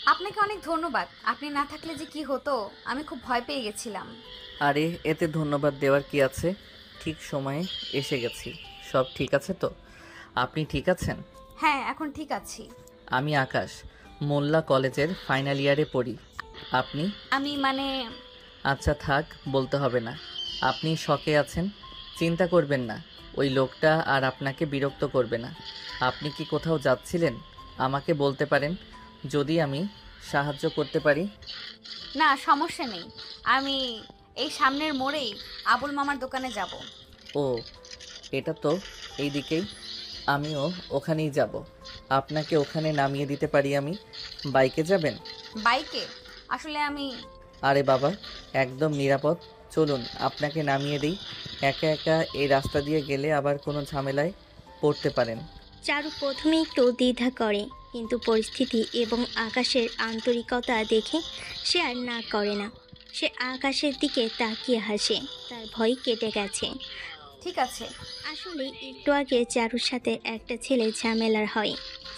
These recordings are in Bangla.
আপনাকে অনেক ধন্যবাদ। আপনি না থাকলে যে কি হতো, আমি খুব ভয় পেয়ে গেছিলাম। আরে এতে ধন্যবাদ দেওয়ার কি আছে? ঠিক সময়ে এসে গেছি। সব ঠিক আছে তো? আপনি ঠিক আছেন? হ্যাঁ, এখন ঠিক আছি। আমি আকাশ, মোল্লা কলেজের ফাইনাল ইয়ারে পড়ি। আপনি? আমি মানে আচ্ছা থাক, বলতে হবে না। আপনি শকে আছেন, চিন্তা করবেন না। ওই লোকটা আর আপনাকে বিরক্ত করবে না। আপনি কি কোথাও যাচ্ছিলেন? আমাকে বলতে পারেন, যদি আমি সাহায্য করতে পারি। না, সমস্যা নেই। আমি এই সামনের মোড়েই আবুল মামার দোকানে যাব। ও, এটা তো এই দিকেই। আমিও ওখানেই যাব। আপনাকে ওখানে নামিয়ে দিতে পারি আমি। বাইকে যাবেন? বাইকে? আসলে আমি আরে বাবা, একদম নিরাপদ। চলুন আপনাকে নামিয়ে দিই। একা একা এই রাস্তা দিয়ে গেলে আবার কোনো ঝামেলায় পড়তে পারেন। চারু প্রথমে একটু দ্বিধা করে, কিন্তু পরিস্থিতি এবং আকাশের আন্তরিকতা দেখে সে আর না করে না। সে আকাশের দিকে তাকিয়ে হাসে, তার ভয় কেটে গেছে। ঠিক আছে। আসলে একটু আগে চারুর সাথে একটা ছেলে ঝামেলার হয়।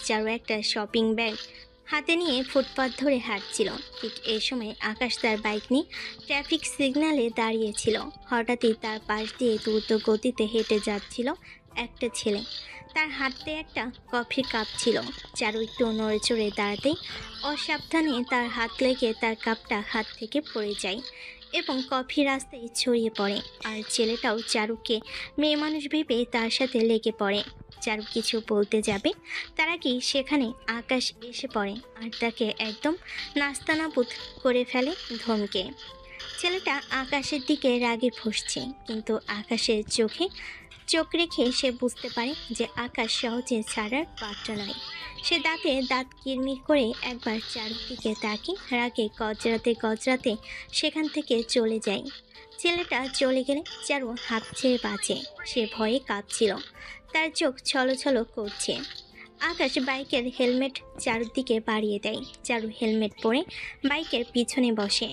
চারু একটা শপিং ব্যাগ হাতে নিয়ে ফুটপাত ধরে হাঁটছিল। ঠিক এই সময় আকাশ তার বাইক নিয়ে ট্রাফিক সিগন্যালে দাঁড়িয়েছিল। হঠাৎই তার পাশ দিয়ে দ্রুত গতিতে হেঁটে যাচ্ছিল একটা ছেলে। তার হাতে একটা কফির কাপ ছিল। চারু একটু নড়েচড়ে দাঁড়াতেই অসাবধানে তার হাত লেগে তার কাপটা হাত থেকে পড়ে যায় এবং কফি রাস্তায় ছড়িয়ে পড়ে। আর ছেলেটাও চারুকে মেয়ে মানুষ ভেবে তার সাথে লেগে পড়ে। চারু কিছু বলতে যাবে, তার আগেই সেখানে আকাশ এসে পড়ে আর তাকে একদম নাস্তানাবুদ করে ফেলে ধমকে। ছেলেটা আকাশের দিকে রাগে ফুঁসছে, কিন্তু আকাশের চোখে চোখ রেখে সে বুঝতে পারে যে আকাশ সহজে ছাড়ার পাত্র নয়। সে দাঁতে দাঁত কিরমির করে একবার চারদিকে তাকিয়ে রাগে গজরাতে গজরাতে সেখান থেকে চলে যায়। ছেলেটা চলে গেলে চারু হাঁপ ছেড়ে বাঁচে। সে ভয়ে কাঁপছিল, তার চোখ ছলছল করছে। আকাশ বাইকের হেলমেট চারুর দিকে বাড়িয়ে দেয়। চারু হেলমেট পরে বাইকের পিছনে বসে।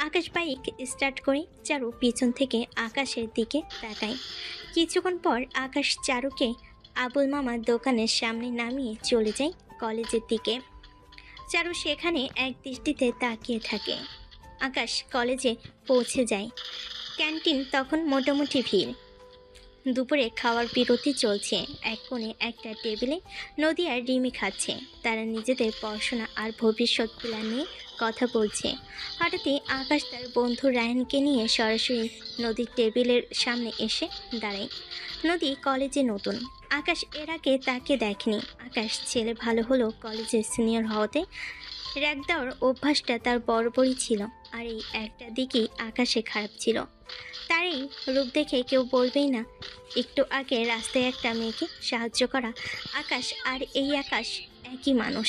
আকাশ বাইক স্টার্ট করে চারু পিছন থেকে আকাশের দিকে তাকায়। কিছুক্ষণ পর আকাশ চারুকে আবুল মামার দোকানের সামনে নামিয়ে চলে যায় কলেজের দিকে। চারু সেখানে এক দৃষ্টিতে তাকিয়ে থাকে। আকাশ কলেজে পৌঁছে যায়। ক্যান্টিন তখন মোটামুটি ভিড়। দুপুরে খাওয়ার বিরতি চলছে। এক কোণে একটা টেবিলে নদী আর রিমি খাচ্ছে। তারা নিজেদের পড়াশোনা আর ভবিষ্যৎ প্ল্যান নিয়ে কথা বলছে। হঠাৎই আকাশ তার বন্ধু রায়ানকে নিয়ে সরাসরি নদীর টেবিলের সামনে এসে দাঁড়ায়। নদী কলেজে নতুন। আকাশ এর আগে তাকে দেখেনি। আকাশ ছেলে ভালো হলো কলেজের সিনিয়র হওয়াতে র্যাক দেওয়ার অভ্যাসটা তার বরাবরই ছিল। আর এই একটা দিকই আকাশে খারাপ ছিল। তার এই রূপ দেখে কেউ বলবেই না একটু আগে রাস্তায় একটা মেয়েকে সাহায্য করা আকাশ আর এই আকাশ একই মানুষ।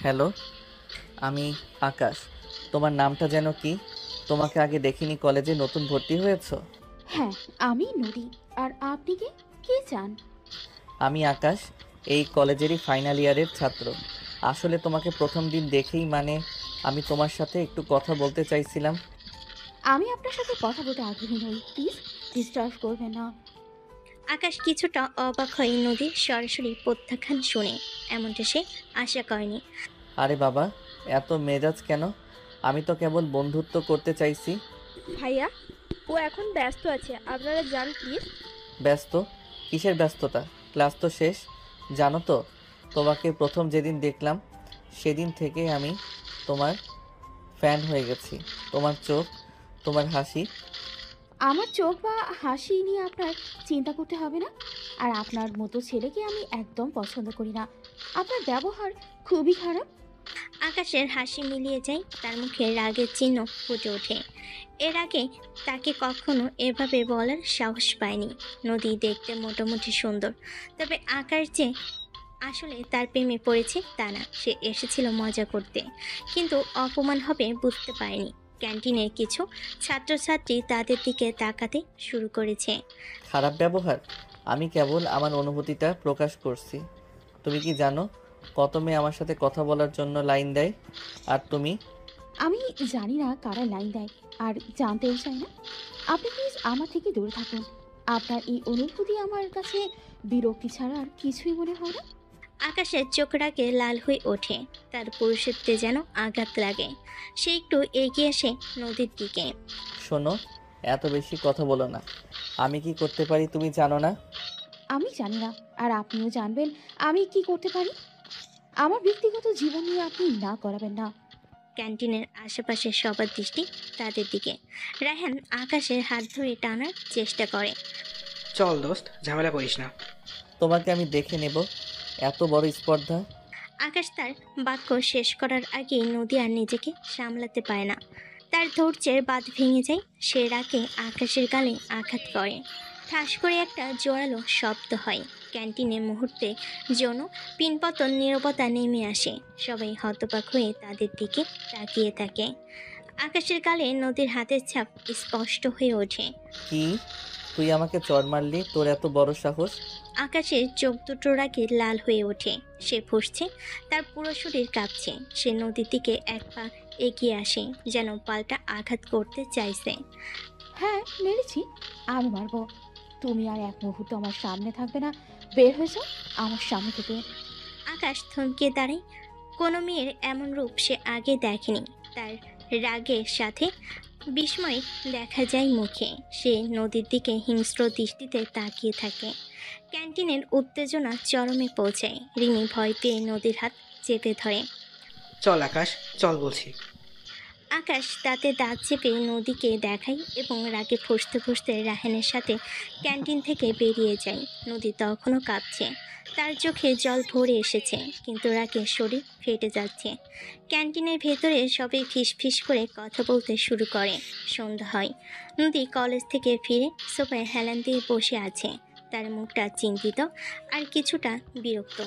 হ্যালো, আমি আকাশ। তোমার নামটা যেন কি? তোমাকে আগে দেখিনি, কলেজে নতুন ভর্তি হয়েছো? হ্যাঁ, আমি নদী। আর আপনি কে? কে চান? আমি আকাশ, এই কলেজেরই ফাইনাল ইয়ারের ছাত্র। আসলে তোমাকে প্রথম দিন দেখেই আমি তোমার সাথে একটু কথা বলতে চাইছিলাম। আমি আপনার সাথে কথা বলতে আগ্রহী নই, প্লিজ ডিস্টার্ব করবেন না। আকাশ কিছুটা অবাক হয়ে নদীর সরাসরি প্রত্যাখ্যান শুনে। এমনটা সে আশা করেনি। আরে বাবা, এত মেজাজ কেন? আমি তো কেবল বন্ধুত্ব করতে চাইছি। ভাইয়া, ও এখন ব্যস্ত আছে, আপনারা যান প্লিজ। ব্যস্ত? কিসের ব্যস্ততা? ক্লাস তো শেষ। জানো তো, তোমাকে প্রথম যেদিন দেখলাম সেদিন থেকে আমি তোমার ফ্যান হয়ে গেছি। তোমার চোখ, তোমার হাসি। আমার চোখ বা হাসি নিয়ে আপনার চিন্তা করতে হবে না। আর আপনার মতো ছেলেকে আমি একদম পছন্দ করি না। আপনার ব্যবহার খুবই খারাপ। আকাশের হাসি মিলিয়ে যায়, তার মুখে রাগের চিহ্ন ফুটে ওঠে। এর আগে তাকে কখনো এভাবে বলার সাহস পায়নি। নদী দেখতে মোটামুটি সুন্দর, তবে আকাশ যে আসলে তার প্রেমে পড়েছে তা না। সে এসেছিল মজা করতে, কিন্তু অপমান হবে বুঝতে পারেনি। ক্যান্টিনের কিছু ছাত্রছাত্রী তাদের দিকে তাকাতে শুরু করেছে। খারাপ ব্যবহার? আমি কেবল আমার অনুভূতিটা প্রকাশ করছি। তুমি কি জানো কত মেয়ে আমার সাথে কথা বলার জন্য লাইন দেয়? আর তুমি? আমি জানি না কারা লাইন দেয়, আর জানতেও চাই না। আপনি প্লিজ আমার থেকে দূরে থাকুন। আপনার এই অনুভূতি আমার কাছে বিরক্তি ছাড়া আর কিছুই মনে হয় না। আকাশের চোখ রাগে লাল হয়ে ওঠে, তার পুরুষত্বে যেন আঘাত লাগে। সে একটু এগিয়ে আসে নদীর দিকে। শোনো, এত বেশি কথা বলো না। আমি কি করতে পারি তুমি জানো না? আমি জানি না, আর আপনিও জানবেন আমি কি করতে পারি। আমার ব্যক্তিগত জীবন নিয়ে আপনি না করাবেন না। ক্যান্টিনের আশেপাশে সবার দৃষ্টি তাদের দিকে। রায়হান আকাশের হাত ধরে টানার চেষ্টা করে। চল দোস্ত, ঝামেলা করিস না। তোমাকে আমি দেখে নেব। এত বড় স্পর্ধা। আকাশ তার বাক্য শেষ করার আগেই নদী আর নিজেকে সামলাতে পারে না। তার ধৈর্যের বাঁধ ভেঙে যায়। সে রাগে আকাশের গালে আঘাত করে। ঠাস করে একটা জোরালো শব্দ হয়। ক্যান্টিনে মুহূর্তে যেন পিনপতন নীরবতা নেমে আসে। সবাই হতবাক হয়ে তাদের দিকে তাকিয়ে থাকে। আকাশের গালে নদীর হাতের ছাপ স্পষ্ট হয়ে ওঠে। কি, তুই আমাকে চড় মারলি? তোর এত বড় সাহস? আকাশের চোখ দুটো রাগে লাল হয়ে ওঠে। সে ফুঁসছে, তার পুরো শরীর কাঁপছে। সে নদীর দিকে এক পা এগিয়ে আসে, যেন পাল্টা আঘাত করতে চাইছে। হ্যাঁ মেরেছি, আমি মারবো। তুমি আর এক মুহূর্ত আমার সামনে থাকবে না। বের হয়ে যাও আমার সামনে থেকে। আকাশ থমকে দাঁড়ায়। কোনো মেয়ের এমন রূপ সে আগে দেখেনি। তার রাগের সাথে বিস্ময় দেখা যায় মুখে। সে নদীর দিকে হিংস্র দৃষ্টিতে তাকিয়ে থাকে। ক্যান্টিনের উত্তেজনা চরমে পৌঁছায়। রিমি ভয় পেয়ে নদীর হাত চেপে ধরে। চল আকাশ, চল বলছি। আকাশ তাতে দাঁত চেপে নদীকে দেখায় এবং রাগে ফুঁসতে ফুঁসতে রায়হানের সাথে ক্যান্টিন থেকে বেরিয়ে যায়। নদী তখনও কাঁপছে, তার চোখে জল ভরে এসেছে, কিন্তু রাগে শরীর ফেটে যাচ্ছে। ক্যান্টিনের ভেতরে সবাই ফিসফিস করে কথা বলতে শুরু করে। সন্ধ্যা হয়। নদী কলেজ থেকে ফিরে সোফায় হেলান দিয়ে বসে আছে। তার মুখটা চিন্তিত আর কিছুটা বিরক্ত।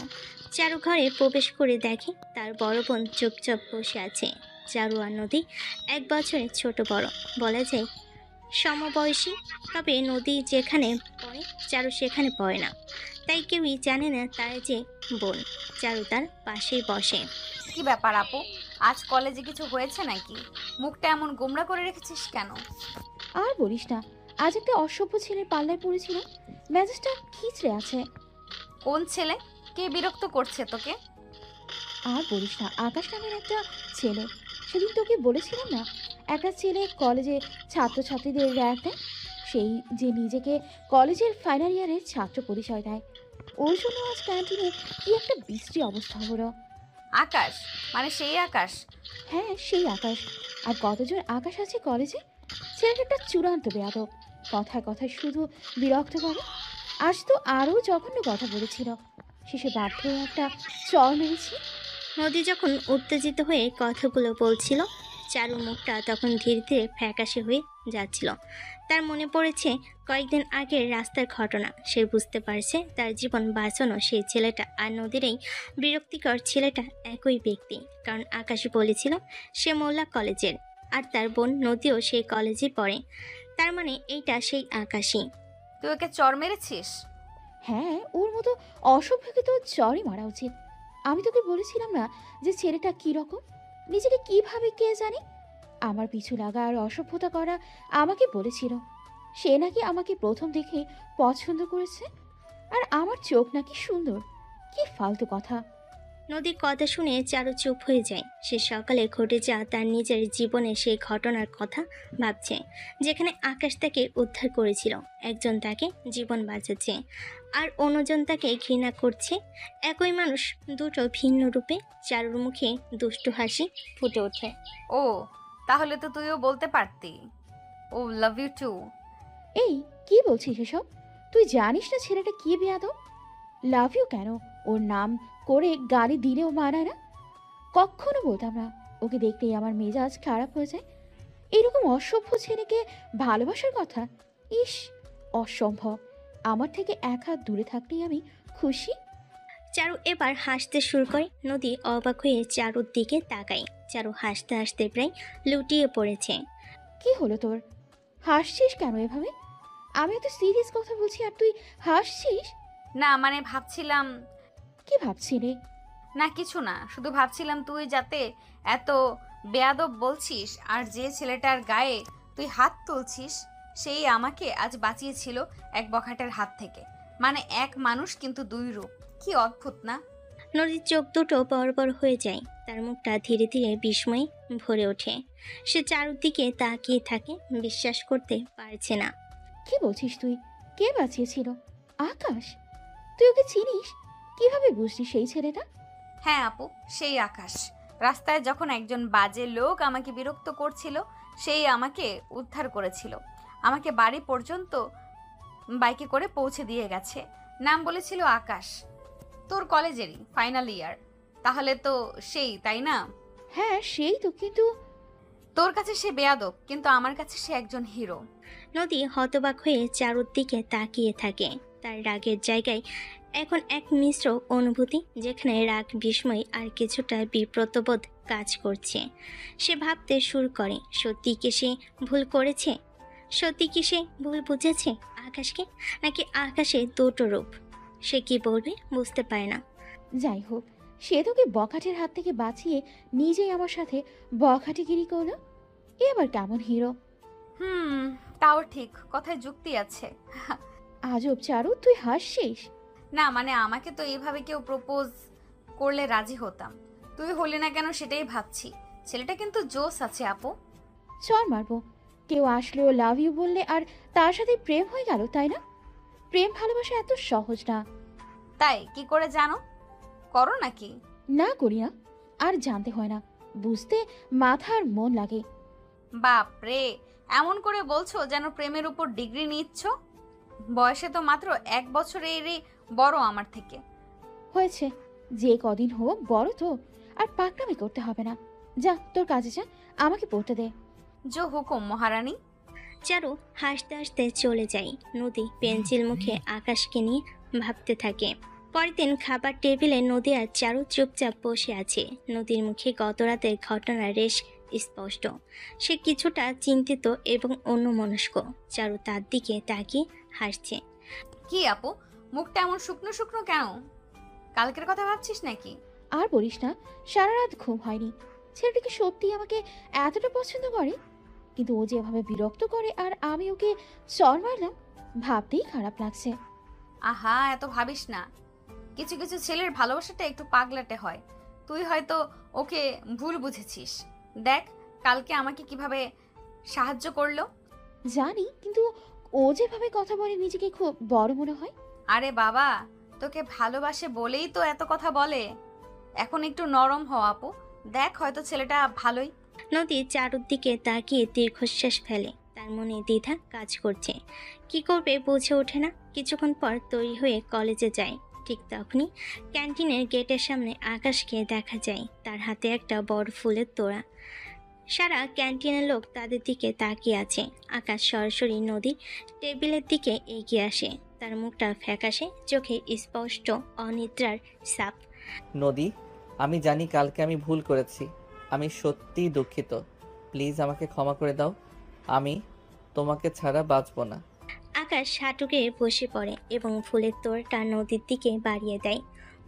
চারু ঘরে প্রবেশ করে দেখে তার বড় বোন চুপচাপ বসে আছে। চারু আর নদী 1 বছরের ছোট বড়, বলা যায় সমবয়সী। তবে নদী যেখানে পড়ে চারু সেখানে পড়ে না, তাই কেউই জানে না তার যে বোন। চারু তার পাশেই বসে। কি ব্যাপার আপু, আজ কলেজে কিছু হয়েছে নাকি? মুখটা এমন গোমড়া করে রেখেছিস কেন? আর বলিস না, আজ একটা অসভ্য ছেলের পাল্লায় পড়েছিল। মেজাজটা খিচড়ে আছে। কোন ছেলে? কে বিরক্ত করছে তোকে? আর বলিস না, আকাশ নামের একটা ছেলে। সেদিন তোকে বলেছিলাম না, একটা ছেলে কলেজে ছাত্রছাত্রীদের র্যাক দেয়, সেই যে নিজেকে কলেজের ফাইনাল ইয়ারের ছাত্র পরিচয় দেয়। ওর জন্য আজ ক্যান্টিনে কি একটা বিশ্রী অবস্থা হলো। আকাশ? মানে সেই আকাশ? হ্যাঁ, সেই আকাশ। আর কতজন আকাশ আছে কলেজে? ছেলেটা একটা চূড়ান্ত বেয়াদব। কথায় কথায় শুধু বিরক্ত করে। আজ তো আরও জঘন্য কথা বলেছিল। শেষে বাধ্য হয়ে একটা চর মেরেছি। নদী যখন উত্তেজিত হয়ে কথাগুলো বলছিল, চারুর মুখটা তখন ধীরে ধীরে ফ্যাকাশে হয়ে যাচ্ছিল। তার মনে পড়েছে কয়েকদিন আগের রাস্তার ঘটনা। সে বুঝতে পারছে তার জীবন বাঁচানো সেই ছেলেটা আর নদীর এই বিরক্তিকর ছেলেটা একই ব্যক্তি। কারণ আকাশ বলেছিল সে মোল্লা কলেজের, আর তার বোন নদীও সেই কলেজে পড়ে। তার মানে এইটা সেই আকাশই। তুই ওকে চর মেরেছিস? হ্যাঁ, ওর মতো অসভ্যকে তো চরই মারা উচিত। আমি তোকে বলেছিলাম না যে ছেলেটা কী রকম, নিজেকে কিভাবে কে জানে। আমার পিছু লাগা আর অসভ্যতা করা আমাকে বলেছিল। সে নাকি আমাকে প্রথম দেখে পছন্দ করেছে, আর আমার চোখ নাকি সুন্দর। কি ফালতু কথা। নদীর কথা শুনে চারু চুপ হয়ে যায়। সে সকালে ঘটে যাওয়া তার নিজের জীবনের সেই ঘটনার কথা ভাবছে, যেখানে আকাশ তাকে উদ্ধার করেছিল। একজন তাকে জীবন বাঁচাচ্ছে আর অন্যজন তাকে ঘৃণা করছে। একই মানুষ দুটো ভিন্ন রূপে। চারুর মুখে দুষ্টু হাসি ফুটে ওঠে। ও, তাহলে তো তুইও বলতে পারতি ও লাভ ইউ টু। এই কি বলছিস এসব? তুই জানিস না ছেলেটা কি বেয়াদব? লাভ ইউ কেন? ওর নাম করে গালি দিলেও মানায় না। কখনো বলতাম না। ওকে দেখলেই আমার মেজাজ খারাপ হয়ে যায়। এরকম অসভ্য ছেলেকে ভালোবাসার কথা? ইস, অসম্ভব। আমার থেকে 1 হাত দূরে থাকলেই আমি খুশি। চারু এবার হাসতে শুরু করে। নদী অবাক হয়ে চারুর দিকে তাকায়। চারু হাসতে হাসতে প্রায় লুটিয়ে পড়েছে। কি হলো তোর? হাসছিস কেন এভাবে? আমি তো সিরিয়াস কথা বলছি আর তুই হাসছিস। না মানে ভাবছিলাম। কি ভাবছিলি? না কিছু না, শুধু ভাবছিলাম তুই যাতে এত বেয়াদব বলছিস আর যে ছেলেটার গায়ে তুই হাত তুলছিস সেই আমাকে আজ বাঁচিয়েছিল এক বখাটের হাত থেকে। মানে এক মানুষ কিন্তু 2 রূপ। কি অদ্ভুত না? নদীর চোখ দুটো বড় বড় হয়ে যায়, তার মুখটা ধীরে ধীরে বিস্ময়ে ভরে ওঠে। সে চারদিকে তাকিয়ে থাকে, বিশ্বাস করতে পারছে না। কি বলছিস তুই? কে বাঁচিয়েছিল? আকাশ? তুই ওকে চিনিস? কিভাবে বুঝলি সেই ছেলেটা? হ্যাঁ আপু, সেই আকাশ। রাস্তায় যখন একজন বাজে লোক আমাকে বিরক্ত করছিল, সেই আমাকে উদ্ধার করেছিল। আমাকে বাড়ি পর্যন্ত বাইকে করে পৌঁছে দিয়ে গেছে। নাম বলেছিল আকাশ। তোর কলেজেরই ফাইনাল ইয়ার। তাহলে তো সেই, তাই না? হ্যাঁ সেই তো, কিন্তু তোর কাছে সে বেয়াদব, কিন্তু আমার কাছে সে একজন হিরো। নদী হতবাক হয়ে চারদিকে তাকিয়ে থাকে। তার রাগের জায়গায় এখন এক মিশ্র অনুভূতি, যেখানে রাগ, বিস্ময় আর কিছুটা বিব্রতবোধ কাজ করছে। সে ভাবতে শুরু করে, সত্যি কি সে ভুল করেছে? সত্যি কি সে ভুল বুঝেছে আকাশকে, নাকি আকাশে দুটো রূপ? সে কি বলবে বুঝতে পারে না। যাই হোক, সে তোকে বখাটের হাত থেকে বাঁচিয়ে নিজেই আমার সাথে বখাটেগিরি করলো। এ আবার কেমন হিরো? তাও ঠিক, কথায় যুক্তি আছে। আজব চারু, তুই হাসছিস? না মানে আমাকে তো এইভাবে কেউ প্রপোজ করলে রাজি হতাম, তুই হলি না কেন সেটাই ভাবছি। ছেলেটা কিন্তু জোস আছে আপু। চর মারবো। কেউ আসলেও লাভ ইউ বললে আর তার সাথে প্রেম হয়ে গেল, তাই না? প্রেম ভালোবাসা এত সহজ না। তাই কি করে জানো? করো নাকি? না করি না, আর জানতে হয় না, বুঝতে মাথা আর মন লাগে। বাপ রে, এমন করে বলছো যেন প্রেমের উপর ডিগ্রি নিচ্ছ। বয়সে তো মাত্র 1 বছরেরই বড় আমার থেকে। হয়েছে, যে কদিন হোক বড় তো, আর পাকনামি করতে হবে না। যা তোর কাজে যা, আমাকে পড়তে দে। জো হুকুম মহারানী। চারু হাসতে হাসতে চলে যায়। নদী পেন্সিল মুখে আকাশকে নিয়ে ভাবতে থাকে। পরের দিন খাবার টেবিলে নদী আর চারু চুপচাপ বসে আছে। নদীর মুখে গত রাতের ঘটনার রেশ স্পষ্ট। সে কিছুটা চিন্তিত এবং অন্যমনস্ক। চারু তার দিকে তাকিয়ে হাসছে। কি আপু, মুখটা এমন শুকনো শুকনো কেন? কালকের কথা ভাবছিস নাকি? আর বলিস না, সারা রাত ঘুম হয়নি। ছেলেটা কি সত্যি আমাকে এতটা পছন্দ করে? কিন্তু ও যেভাবে বিরক্ত করে আর আমি ওকে চর মারলাম, ভাবতেই খারাপ লাগছে। আহা, এত ভাবিস না। কিছু কিছু ছেলের ভালোবাসাটা একটু পাগলাটে হয়। তুই হয়তো ওকে ভুল বুঝেছিস। দেখ কালকে আমাকে কিভাবে সাহায্য করলো। জানি, কিন্তু ও যেভাবে কথা বলে নিজেকে খুব বড় মনে হয়। আরে বাবা, তোকে ভালোবাসে বলেই তো এত কথা বলে। এখন একটু নরম হ আপু, দেখ হয়তো ছেলেটা ভালোই। নদী চারুদিকে তাকিয়ে দীর্ঘশ্বাস ফেলে। তার মনে দ্বিধা কাজ করছে, কি করবে বুঝে ওঠে না। কিছুক্ষণ পর তৈরি হয়ে কলেজে যায়। ঠিক তখনই ক্যান্টিনের গেটের সামনে আকাশকে দেখা যায়। তার হাতে একটা বড় ফুলের তোড়া। সারা ক্যান্টিনের লোক তাদের দিকে তাকিয়ে আছে। আকাশ সরাসরি নদীর টেবিলের দিকে এগিয়ে আসে। তার মুখটা ফ্যাকাশে, চোখে স্পষ্ট অনিদ্রার ছাপ। নদী, আমি জানি কালকে আমি ভুল করেছি। আমি সত্যিই দুঃখিত। প্লিজ আমাকে ক্ষমা করে দাও। আমি তোমাকে ছাড়া বাঁচব না। আকাশ হাঁটুকে বসে পড়ে এবং ফুলের তোড়টা নদীর দিকে বাড়িয়ে দেয়।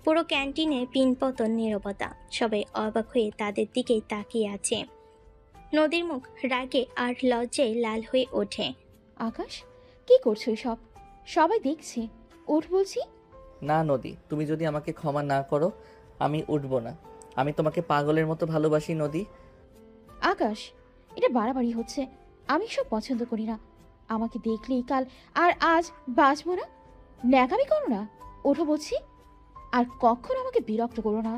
পুরো ক্যান্টিনে পিনপতন নীরবতা। সবাই অবাক হয়ে তাদের দিকেই তাকিয়ে আছে। নদীর মুখ রাগে আর লজ্জায় লাল হয়ে ওঠে। আকাশ, কি করছো সব? সবাই দেখছে, ওঠ বলছি। না নদী, তুমি যদি আমাকে ক্ষমা না করো আমি উঠব না। আমি তোমাকে পাগলের মতো ভালোবাসি নদী। আকাশ, এটা বাড়াবাড়ি হচ্ছে। আমি সব পছন্দ করি না। আমাকে দেখলেই কাল আর আজ বাঁচবো না। ন্যাকামি করো না, ওঠো বলছি। আর কখনো আমাকে বিরক্ত করো না।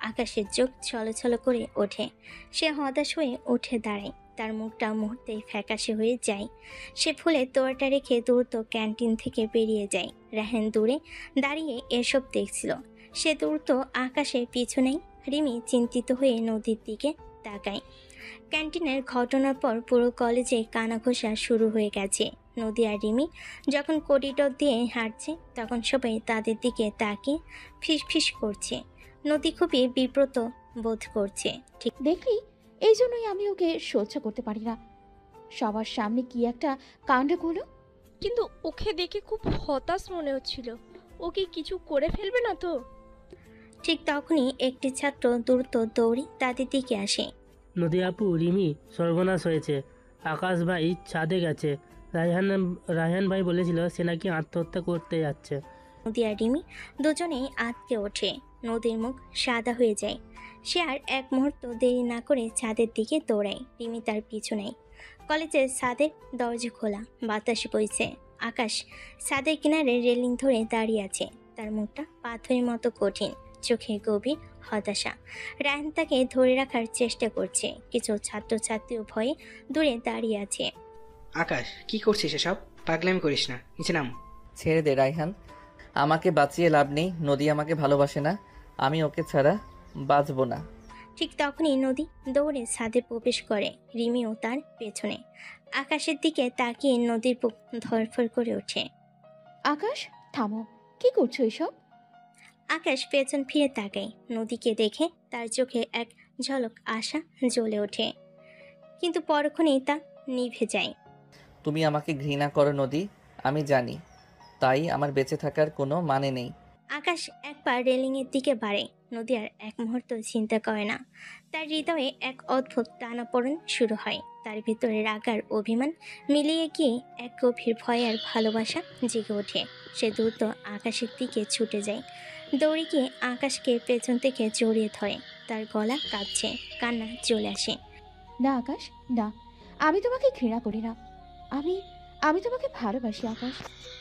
আকাশের চোখ ছলছল করে ওঠে। সে হতাশ হয়ে উঠে দাঁড়ায়। তার মুখটা মুহূর্তেই ফ্যাকাশে হয়ে যায়। সে ফুলের তোড়াটা রেখে দ্রুত ক্যান্টিন থেকে বেরিয়ে যায়। রাহেন দূরে দাঁড়িয়ে এসব দেখছিল। সে দ্রুত আকাশের পিছনেই। রিমি চিন্তিত হয়ে নদীর দিকে তাকায়। ক্যান্টিনের ঘটনার পর পুরো কলেজে কানাঘোষা শুরু হয়ে গেছে। নদী আর রিমি যখন করিডোর দিয়ে হাঁটছে, তখন সবাই তাদের দিকে তাকিয়ে ফিসফিস করছে। নদী খুবই বিব্রত বোধ করছে। ঠিক দেখলি, এই জন্যই আমি ওকে সহ্য করতে পারি না। সবার সামনে কি একটা কাণ্ড করলো। কিন্তু ওকে দেখে খুব হতাশ মনে হচ্ছিল। ও কি কিছু করে ফেলবে না তো? ঠিক তখনই একটি ছাত্র দ্রুত দৌড়ে তাদের দিকে আসে। নদী আপু, রিমি সর্বনাশ হয়েছে। আকাশ ভাই ছাদে গেছে। রায়হান ভাই বলেছিল সে নাকি আত্মহত্যা করতে যাচ্ছে। নদী আর রিমি দুজনেই আঁতকে ওঠে। নদীর মুখ সাদা হয়ে যায়। সে আর এক মুহূর্ত দেরি না করে ছাদের দিকে দৌড়ায়। রিমি তার পিছু নেয়। কলেজের ছাদের দরজা খোলা, বাতাস বইছে। আকাশ ছাদের কিনারে রেলিং ধরে দাঁড়িয়ে আছে। তার মুখটা পাথরের মতো কঠিন, চোখে গভীর হতাশা। রায়হান তাকে ধরে রাখার চেষ্টা করছে। কিছু ছাত্রছাত্রীও ভয়ে দূরে দাঁড়িয়ে আছে। আকাশ, কি করছিস এসব? পাগলামি করিস না, নিচে নাম। ছেড়ে দে রায়হান, আমাকে বাঁচিয়ে লাভ নেই। নদী আমাকে ভালোবাসে না, আমি ওকে ছাড়া বাঁচবো না। ঠিক তখনই নদী দৌড়ে ছাদে প্রবেশ করে। রিমিও তার পেছনে। আকাশের দিকে তাকিয়ে নদীর বুক ধরফর করে ওঠে। আকাশ, থামো, কি করছো এসব? আকাশ পেছন ফিরে তাকায়। নদীকে দেখে তার চোখে এক ঝলক আশা জ্বলে ওঠে, কিন্তু পরক্ষণেই তা নিভে যায়। তুমি আমাকে ঘৃণা করো নদী, আমি জানি, তাই আমার বেঁচে থাকার কোনো মানে নেই। আকাশ একবার রেলিংয়ের দিকে বাড়ে। নদী আর এক মুহূর্ত চিন্তা করে না। তার হৃদয়ে এক অদ্ভুত টানাপোড়েন শুরু হয়। তার ভিতরে রাগ আর অভিমান মিলিয়ে গিয়ে এক গভীর ভয় আর ভালোবাসা জেগে ওঠে। সে দ্রুত আকাশের দিকে ছুটে যায়। দৌড়ে গিয়ে আকাশকে পেছন থেকে জড়িয়ে ধরে। তার গলা কাঁপছে, কান্না চলে আসে। না আকাশ, না, আমি তোমাকে ঘৃণা করি না। আমি আমি তোমাকে ভালোবাসি আকাশ,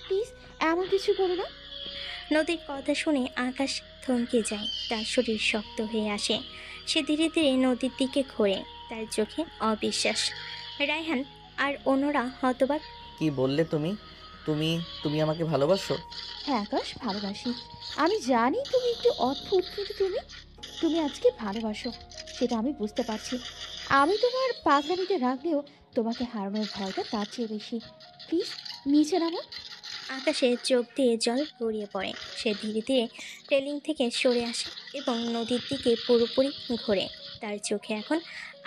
প্লিজ এমন কিছু করো না। নদীর কথা শুনে আকাশ থমকে যায়। তার শরীর শক্ত হয়ে আসে। সে ধীরে ধীরে নদীর দিকে ঘোরে। তার চোখে অবিশ্বাস। রায়হান আর অন্যরা হতবাক। কি বললে তুমি? তুমি তুমি আমাকে ভালোবাসো? হ্যাঁ আকাশ, ভালোবাসি। আমি জানি তুমি একটু অদ্ভুত, কিন্তু তুমি আজকে ভালোবাসো, সেটা আমি বুঝতে পারছি। আমি তোমার পাগলামিতে রাখলেও তোমাকে হারানোর ভয়টা তার চেয়ে বেশি। প্লিজ নিচে নামো। আকাশে চোখ দিয়ে জল গড়িয়ে পড়ে। সে ধীরে ধীরে রেলিং থেকে সরে আসে এবং নদীর দিকে পুরোপুরি ঘোরে। তার চোখে এখন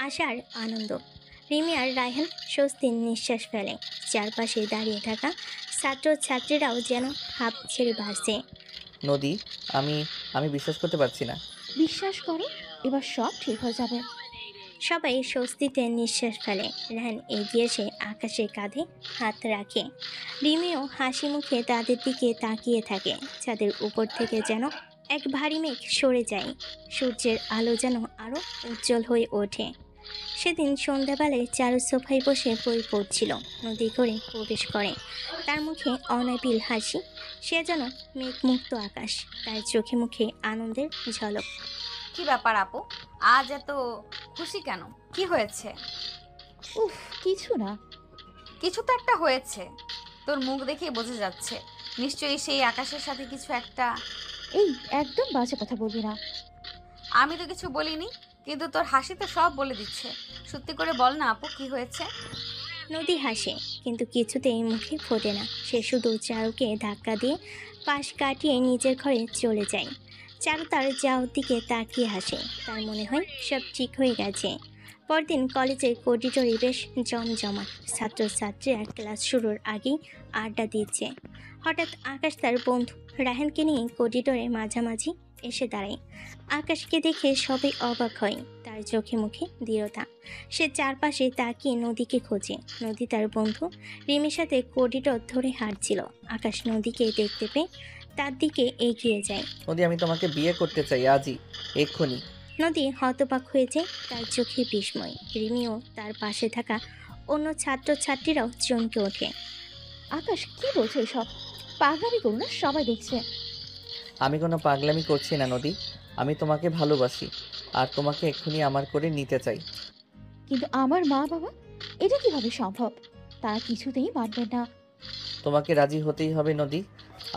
আশার আনন্দ। রিমি আর রায়হান স্বস্তির নিঃশ্বাস ফেলে। চারপাশে দাঁড়িয়ে থাকা ছাত্রছাত্রীরাও যেন হাঁপ ছেড়ে বাঁচছে। নদী, আমি আমি বিশ্বাস করতে পারছি না। বিশ্বাস করো, এবার সব ঠিক হয়ে যাবে। সবাই স্বস্তিতে নিঃশ্বাস ফেলে। রায়হান এগিয়ে এসে আকাশের কাঁধে হাত রাখে। রিমিও হাসি মুখে তাদের দিকে তাকিয়ে থাকে। ছাদের উপর থেকে যেন এক ভারী মেঘ সরে যায়। সূর্যের আলো যেন আরও উজ্জ্বল হয়ে ওঠে। সেদিন সন্ধ্যাবেলায় চারু সোফায় বসে বই পড়ছিল। নদী করে প্রবেশ করে। তার মুখে অনাবিল হাসি। সে যেন মেঘমুক্ত আকাশ। তার চোখে মুখে আনন্দের ঝলক। কি ব্যাপার আপু, আজ এত খুশি কেন? কি হয়েছে? উফ, কিছু না। কিছু তো একটা হয়েছে, তোর মুখ দেখেই বোঝা যাচ্ছে। নিশ্চয়ই সেই আকাশের সাথে কিছু একটা। এই, একদম বাজে কথা বলবি না। আমি তো কিছু বলিনি, কিন্তু তোর হাসিতে সব বলে দিচ্ছে। সত্যি করে বল না আপু, কি হয়েছে? নদী হাসে, কিন্তু কিছুতেই মুখে ফোটে না। সে শুধু চারুকে ধাক্কা দিয়ে পাশ কাটিয়ে নিজের ঘরে চলে যায়। চারু তার যাওয়ার দিকে তাকিয়ে হাসে। তার মনে হয় সব ঠিক হয়ে গেছে। পরদিন কলেজের করিডোরে বেশ জমজমাট। ছাত্রছাত্রীরা ক্লাস শুরুর আগেই আড্ডা দিচ্ছে। হঠাৎ আকাশ তার বন্ধু রায়হানকে নিয়ে করিডোরে মাঝামাঝি এসে দাঁড়ায়। আকাশকে দেখে সবাই অবাক হয়। তার চোখে মুখে দৃঢ়তা। সে চারপাশে তাকিয়ে নদীকে খোঁজে। নদী তার বন্ধু রিমির সাথে করিডোর ধরে হাঁটছিল। আকাশ নদীকে দেখতে পেয়ে তার দিকে এগিয়ে যায়। নদী, আমি তোমাকে বিয়ে করতে চাই, আজই, এক্ষুনি। নদী হতবাক হয়েছে। তার চোখে বিস্ময়। রিমিও তার পাশে থাকা অন্য ছাত্রছাত্রীরাও চমকে ওঠে। আকাশ, কি বলছো এসব? পাগলামি করো না, সবাই দেখছে। আমি কোনো পাগলামি করছি না নদী, আমি তোমাকে ভালোবাসি আর তোমাকে এক্ষুনি আমার করে নিতে চাই। কিন্তু আমার মা বাবা, এটা কিভাবে সম্ভব? তারা কিছুতেই মানবে না। তোমাকে রাজি হতেই হবে নদী,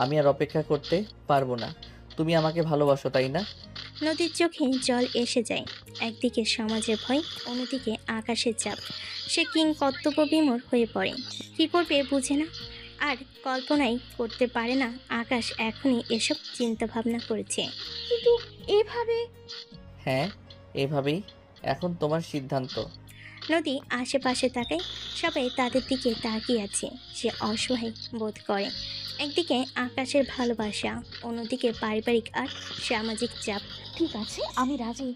আমি আর অপেক্ষা করতে পারবো না। তুমি আমাকে ভালোবাসো, তাই না? নদীর চোখে জল এসে যায়। একদিকে সমাজের ভয়, অন্যদিকে আকাশের চাপ। সে কর্তব্য বিমূঢ় হয়ে পড়ে। কী করবে বুঝে না, আর কল্পনাই করতে পারে না আকাশ এখনই এসব চিন্তা ভাবনা করেছে। কিন্তু এভাবে। হ্যাঁ, এভাবেই, এখন তোমার সিদ্ধান্ত। নদী আশেপাশে তাকায়। সবাই তাদের দিকে তাকিয়ে আছে। সে অসহায় বোধ করে। একদিকে আকাশের ভালোবাসা, অন্যদিকে পারিবারিক আর সামাজিক চাপ। ঠিক আছে, আমি রাজি।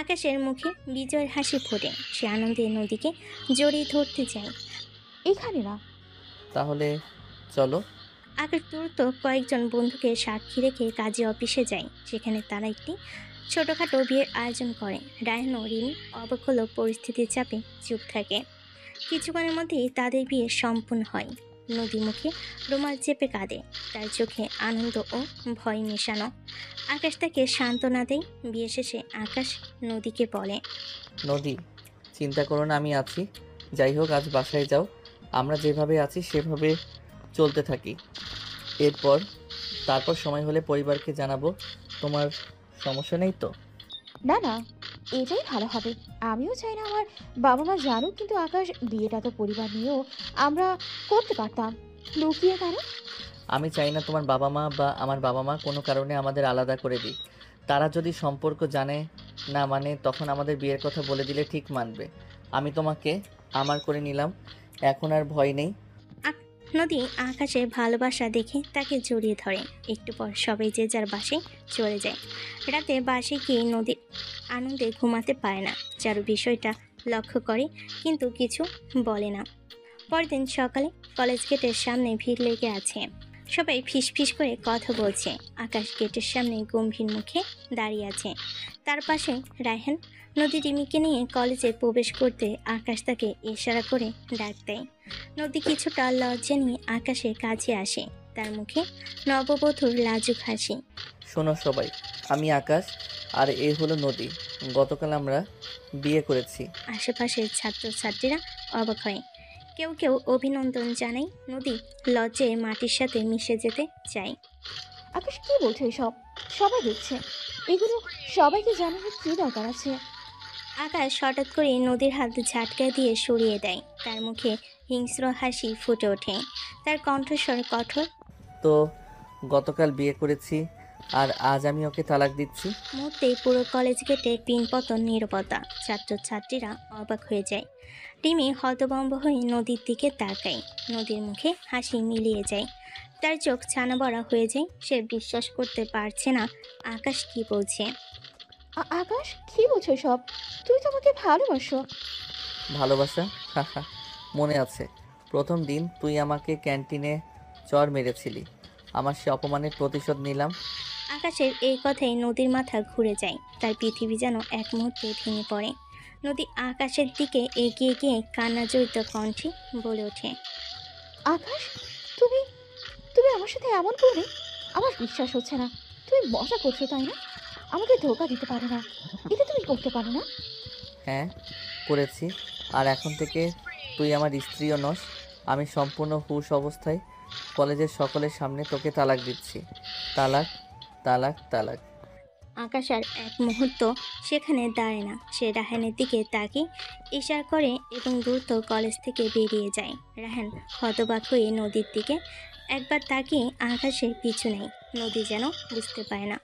আকাশের মুখে বিজয়ের হাসি ফোটে। সে আনন্দে নদীকে জড়িয়ে ধরতে চায়। এখানে না। তাহলে চলো। আকাশ দ্রুত কয়েকজন বন্ধুকে সাক্ষী রেখে কাজে অফিসে যায়, সেখানে তারা একটি ছোটোখাটো বিয়ের আয়োজন করে। রায়হান ও রিমি অবাক হলেও পরিস্থিতির চাপে চুপ থাকে। কিছুক্ষণের মধ্যেই তাদের বিয়ে সম্পূর্ণ হয়। নদী মুখে রুমাল চেপে কাঁদে, তার চোখে আনন্দ ও ভয় মেশানো। আকাশ তাকে সান্ত্বনা দেয়। বিয়ে শেষে আকাশ নদীকে বলে, নদী, চিন্তা করো না, আমি আছি। যাই হোক, আজ বাসায় যাও, আমরা যেভাবে আছি সেভাবে চলতে থাকি। তারপর সময় হলে পরিবারকে জানাবো। তোমার সমস্যা নেই তো? না না, এটাই ভালো হবে। আমিও চাই না আমার বাবা মা জানুক, কিন্তু আকাশ, বিয়েটা তো পরিবার নিয়েও আমরা করতে পারতাম, লুকিয়ে কেন? আমি চাই না তোমার বাবা মা বা আমার বাবা মা কোনো কারণে আমাদের আলাদা করে দিক। তারা যদি সম্পর্ক জানে না মানে, তখন আমাদের বিয়ের কথা বলে দিলে ঠিক মানবে। আমি তোমাকে আমার করে নিলাম, এখন আর ভয় নেই। নদী আকাশে ভালোবাসা দেখে তাকে জড়িয়ে ধরে। একটু পর সবাই যে যার বাসে চলে যায়। রাতে বাসে গিয়ে নদী আনন্দে ঘুমাতে পারে না। চারু বিষয়টা লক্ষ্য করে কিন্তু কিছু বলে না। পরদিন সকালে কলেজ গেটের সামনে ভিড় লেগে আছে। সবাই ফিসফিস করে কথা বলছে। আকাশ গেটের সামনে গম্ভীর মুখে দাঁড়িয়ে আছে। তার পাশে রায়হান। নদী রিমিকে নিয়ে কলেজে প্রবেশ করতে আকাশ তাকে ইশারা করে ডাক দেয়। নদী কিছুটা লজ্জা নিয়ে আকাশের কাছে আসে, তার মুখে নববধূর লাজুক হাসি। শোনো সবাই, আমি আকাশ আর এ হলো নদী। গতকাল আমরা বিয়ে করেছি। আশেপাশের ছাত্রছাত্রীরা অবাক হয়। কেউ কেউ অভিনন্দন জানায়। নদী লজ্জায় মাটির সাথে মিশে যেতে চায়। আকাশ, কি বলছো এসব? সবাই দেখছে, এগুলো সবাইকে জানানোর কি দরকার আছে? আকাশ হঠাৎ করে নদীর হাত ঝাটকা দিয়ে সরিয়ে দেয়। তার মুখে হিংস্র হাসি ফুটে ওঠে, তার কণ্ঠস্বর কঠোর। তো গতকাল বিয়ে করেছি আর আজ আমি ওকে তালাক দিচ্ছি? মুহূর্তেই পুরো কলেজ গেটে পিনপতন নীরবতা। ছাত্রছাত্রীরা অবাক হয়ে যায়। রিমি হতভম্ব হয়ে নদীর দিকে তাকায়। নদীর মুখে হাসি মিলিয়ে যায়, তার চোখ ছানা বড়া হয়ে যায়। সে বিশ্বাস করতে পারছে না আকাশ কি বলছে। আকাশ, কি বলছো এসব? তুই তো আমাকে ভালোবাসো। ভালোবাসা? হাহা, মনে আছে প্রথম দিন তুই আমাকে ক্যান্টিনে চড় মেরেছিলি, আমার সে অপমানের প্রতিশোধ নিলাম। আকাশের এই কথাই নদীর মাথা ঘুরে যায়। তার পৃথিবী যেন এক মুহূর্তে ভেঙে পড়ে। নদী আকাশের দিকে এগিয়ে গিয়ে কান্না জড়িত কণ্ঠে বলে ওঠে, আকাশ, তুমি তুমি আমার সাথে এমন করবে? আমার বিশ্বাস হচ্ছে না। তুমি মজা করছো, তাই না? আমাকে ধোকা দিতে পারো না, এটা তুমি করতে পারো না। হ্যাঁ, করেছি। আর এখন থেকে তুই আমার স্ত্রীও নস। আমি সম্পূর্ণ হুঁশ অবস্থায় কলেজের সকলের সামনে তোকে তালাক দিচ্ছি। তালাক, তালাক, তালাক। আকাশ আর এক মুহূর্ত সেখানে দাঁড়ায় না। সে রাহানের দিকে তাকিয়ে ইশারা করে এবং দ্রুত কলেজ থেকে বেরিয়ে যায়। রাহান হতবাক হয়ে নদীর দিকে একবার তাকিয়ে আকাশের পিছু নেয়। নদী যেন বুঝতে পারে না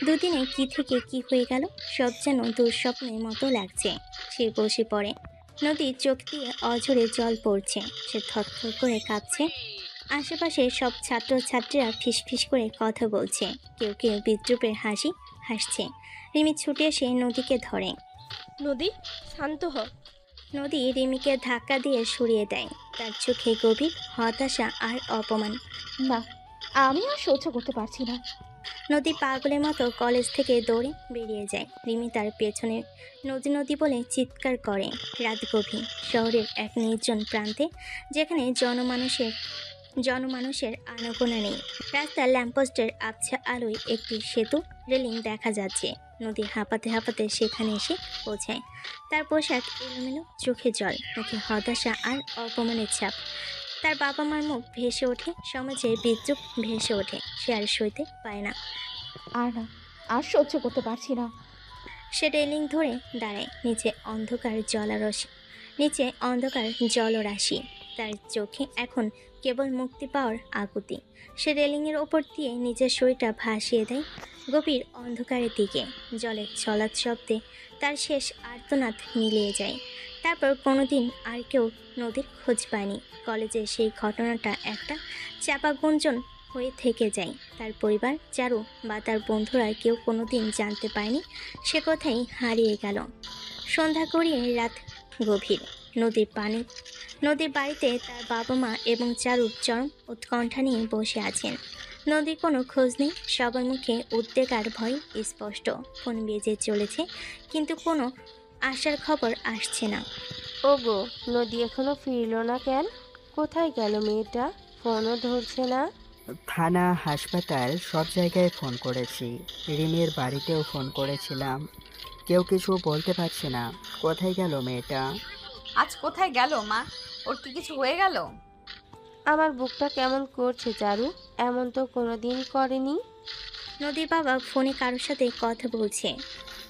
দুদিনে কি থেকে কি হয়ে গেল। সব যেন দুঃস্বপ্নের মতো লাগছে। সে বসে পড়ে। নদীর চোখ দিয়ে অঝরে জল পড়ছে। সে থরথর করে কাঁপছে। আশেপাশে সব ছাত্রছাত্রীরা ফিসফিস করে কথা বলছে। কেউ কেউ বিদ্রুপের হাসি হাসছে। রিমি ছুটে এসে নদীকে ধরে। নদী, শান্ত হ। নদী রিমিকে ধাক্কা দিয়ে সরিয়ে দেয়। তার চোখে গভীর হতাশা আর অপমান। না, আমি আর সহ্য করতে পারছি না। নদী পাগলের মতো কলেজ থেকে দৌড়ে বেরিয়ে যায়। রিমি তার পেছনে নদী নদী বলে চিৎকার করে। রাত গভীর। শহরের এক নির্জন প্রান্তে, যেখানে জনমানুষের আনাগোনা নেই। রাস্তার ল্যাম্পপোস্টের আবছা আলোয় একটি সেতু রেলিং দেখা যাচ্ছে। নদী হাঁপাতে হাঁপাতে সেখানে এসে পৌঁছায়। তার পোশাক এলোমেলো, চোখে জল, মুখে হতাশা আর অপমানের ছাপ। তার বাবা মার মুখ ভেসে ওঠে, সমাজের বিদ্রুপ ভেসে ওঠে। সে আর সইতে পায় না। না, আর সহ্য করতে পারছি না। সে রেলিং ধরে দাঁড়ায়। নিচে অন্ধকার জলরাশি। তার চোখে এখন কেবল মুক্তি পাওয়ার আকুতি। সে রেলিংয়ের ওপর দিয়ে নিজের শরীরটা ভাসিয়ে দেয় গভীর অন্ধকারের দিকে। জলের ছলাৎ শব্দে তার শেষ আর্তনাদ মিলিয়ে যায়। তারপর কোনোদিন আর কেউ নদীর খোঁজ পায়নি। কলেজে সেই ঘটনাটা একটা চাপা গুঞ্জন হয়ে থেকে যায়। তার পরিবার, চারু বা তার বন্ধুরা কেউ কোনোদিন জানতে পারেনি সে কোথায় হারিয়ে গেল। সন্ধ্যা গড়িয়ে রাত গভীর। নদীর পানি নদীর বাড়িতে তার বাবা মা এবং চারু চরম উৎকণ্ঠা নিয়ে বসে আছেন। নদীর কোনো খোঁজ নেই, সবার মুখে উদ্বেগ আর ভয় স্পষ্ট। ফোন বেজে চলেছে কিন্তু কোনো আসার খবর আসছে না। ওগো, নদী এখনো ফিরলো না কেন? কোথায় গেল মেয়েটা? ফোনও ধরছে না। থানা, হাসপাতাল সব জায়গায় ফোন করেছি, রিমির বাড়িতেও ফোন করেছিলাম, কেউ কিছু বলতে পারছে না। কোথায় গেল মেয়েটা? আজ কোথায় গেল মা? ওর কি কিছু হয়ে গেল? আমার বুকটা কেমন করছে চারু, এমন তো কোনোদিন করেনি। নদীর বাবা ফোনে কারোর সাথে কথা বলছে।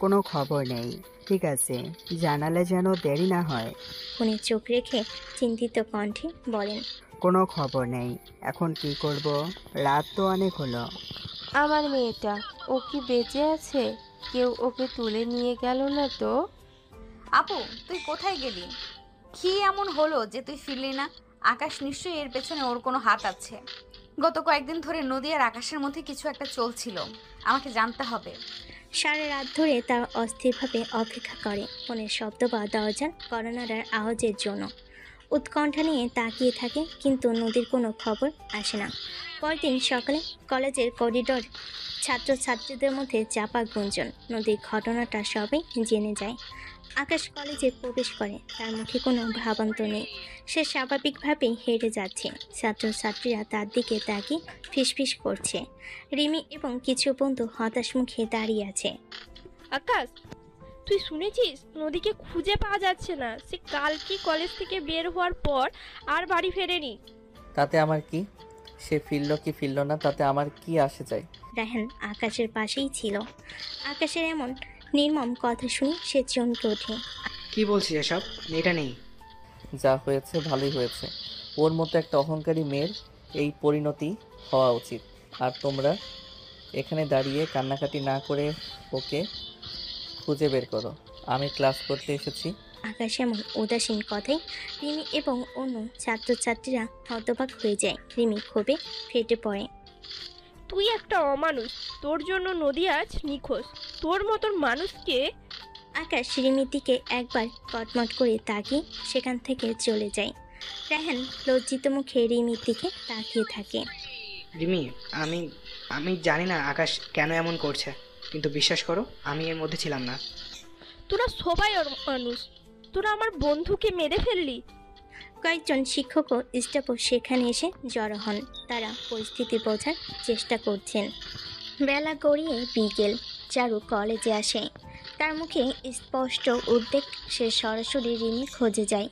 কোনো খবর নেই। ঠিক আছে, জানালে যেন দেরি না হয়। ফোনে চোখ রেখে চিন্তিত কণ্ঠে বলেন, কোনো খবর নেই। এখন কি করব? রাত তো অনেক হলো। আমার মেয়েটা, ও কি বেঁচে আছে? কেউ ওকে তুলে নিয়ে গেল না তো? আপু, তুই কোথায় গেলি? কি এমন হলো যে তুই ফিরলি না? আকাশ নিশ্চয়ই এর পেছনে ওর কোনো হাত আছে। গত কয়েকদিন ধরে নদী আর আকাশের মধ্যে কিছু একটা চলছিল, আমাকে জানতে হবে। সারা রাত ধরে তার অস্থিরভাবে অপেক্ষা করে ফোনের শব্দ বা দরজার কড়ানাড়ার আওয়াজের জন্য। উৎকণ্ঠা নিয়ে তাকিয়ে থাকে কিন্তু নদীর কোনো খবর আসে না। পরদিন সকালে কলেজের করিডোর ছাত্রছাত্রীদের মধ্যে চাপা গুঞ্জন। নদীর ঘটনাটা সবাই জেনে যায়। আকাশ কলেজে প্রবেশ করে, তার মুখে কোনো ভাবান্তর নেই। সে স্বাভাবিকভাবেই হেঁটে যাচ্ছে। ছাত্রছাত্রীরা তার দিকে তাকিয়ে ফিসফিস করছে। রিমি এবং কিছু বন্ধু হতাশ মুখে দাঁড়িয়ে আছে। আকাশ, তুই শুনেছিস নদীকে খুঁজে পাওয়া যাচ্ছে না? সে কালকে কলেজ থেকে বের হওয়ার পর আর বাড়ি ফেরেনি। তাতে আমার কি? সে ফিরল কি ফিরল না তাতে আমার কি আসে যায়? রায়হান আকাশের পাশেই ছিল। আকাশের এমন নির্মম কথা শুনে সে চমকে ওঠে। কি বলছিস এসব? মেয়েটা নেই। যা হয়েছে ভালোই হয়েছে। ওর মতো একটা অহংকারী মেয়ের এই পরিণতি হওয়া উচিত। আর তোমরা এখানে দাঁড়িয়ে কান্নাকাটি না করে ওকে খুঁজে বের করো। আমি ক্লাস করতে এসেছি। আকাশ এমন উদাসীন কথায় রিমি এবং অন্য ছাত্রছাত্রীরা হতবাক হয়ে যায়। রিমি ক্ষোভে ফেটে পড়ে। তুই একটা অমানুষ, তোর জন্য নদী আজ নিখোঁজ। তোর মতন মানুষকে। আকাশ রিমির দিকে একবার কটমট করে তাকিয়ে সেখান থেকে চলে যায়। রায়হান লজ্জিত মুখে রিমির দিকে তাকিয়ে থাকে। রিমি, আমি আমি জানি না আকাশ কেন এমন করছে, কিন্তু বিশ্বাস করো আমি এর মধ্যে ছিলাম না। তোরা সবাই মানুষ, তোরা আমার বন্ধুকে মেরে ফেললি। কয়েকজন শিক্ষক ও স্টাফও সেখানে এসে জড়ো হন। তারা পরিস্থিতি বোঝার চেষ্টা করছেন। বেলা গড়িয়ে বিকেল। চারু কলেজে আসে। তার মুখে স্পষ্ট উদ্বেগ। সে সরাসরি রিমি খোঁজে যায়।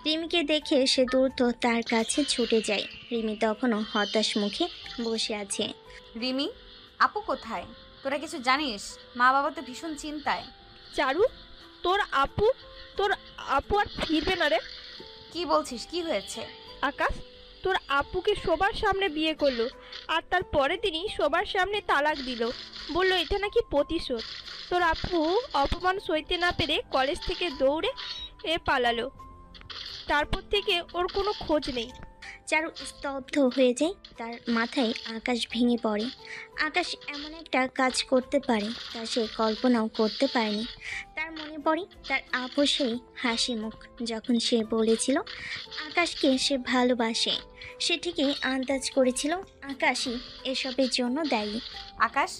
রিমিকে দেখে সে দ্রুত তার কাছে ছুটে যায়। রিমি তখনও হতাশ মুখে বসে আছে। রিমি, আপু কোথায়? তোরা কিছু জানিস? মা বাবা তো ভীষণ চিন্তায়। চারু, তোর আপু আর ফিরবে না রে। কি বলছিস? কি হয়েছে? আকাশ তোর আপুকে সবার সামনে বিয়ে করলো, আর তার পরের দিনই সবার সামনে তালাক দিল। বললো এটা নাকি প্রতিশোধ। তোর আপু অপমান সইতে না পেরে কলেজ থেকে দৌড়ে পালালো। তারপর থেকে ওর কোনো খোঁজ নেই। চারু স্তব্ধ হয়ে যায়। তার মাথায় আকাশ ভেঙে পড়ে। আকাশ এমন একটা কাজ করতে পারে তা সে কল্পনাও করতে পারেনি। তার মনে পড়ে তার আপু সেই হাসি মুখ যখন সে বলেছিল আকাশকে সে ভালোবাসে। সে ঠিকই আন্দাজ করেছিল আকাশই এসবের জন্য দায়ী। আকাশ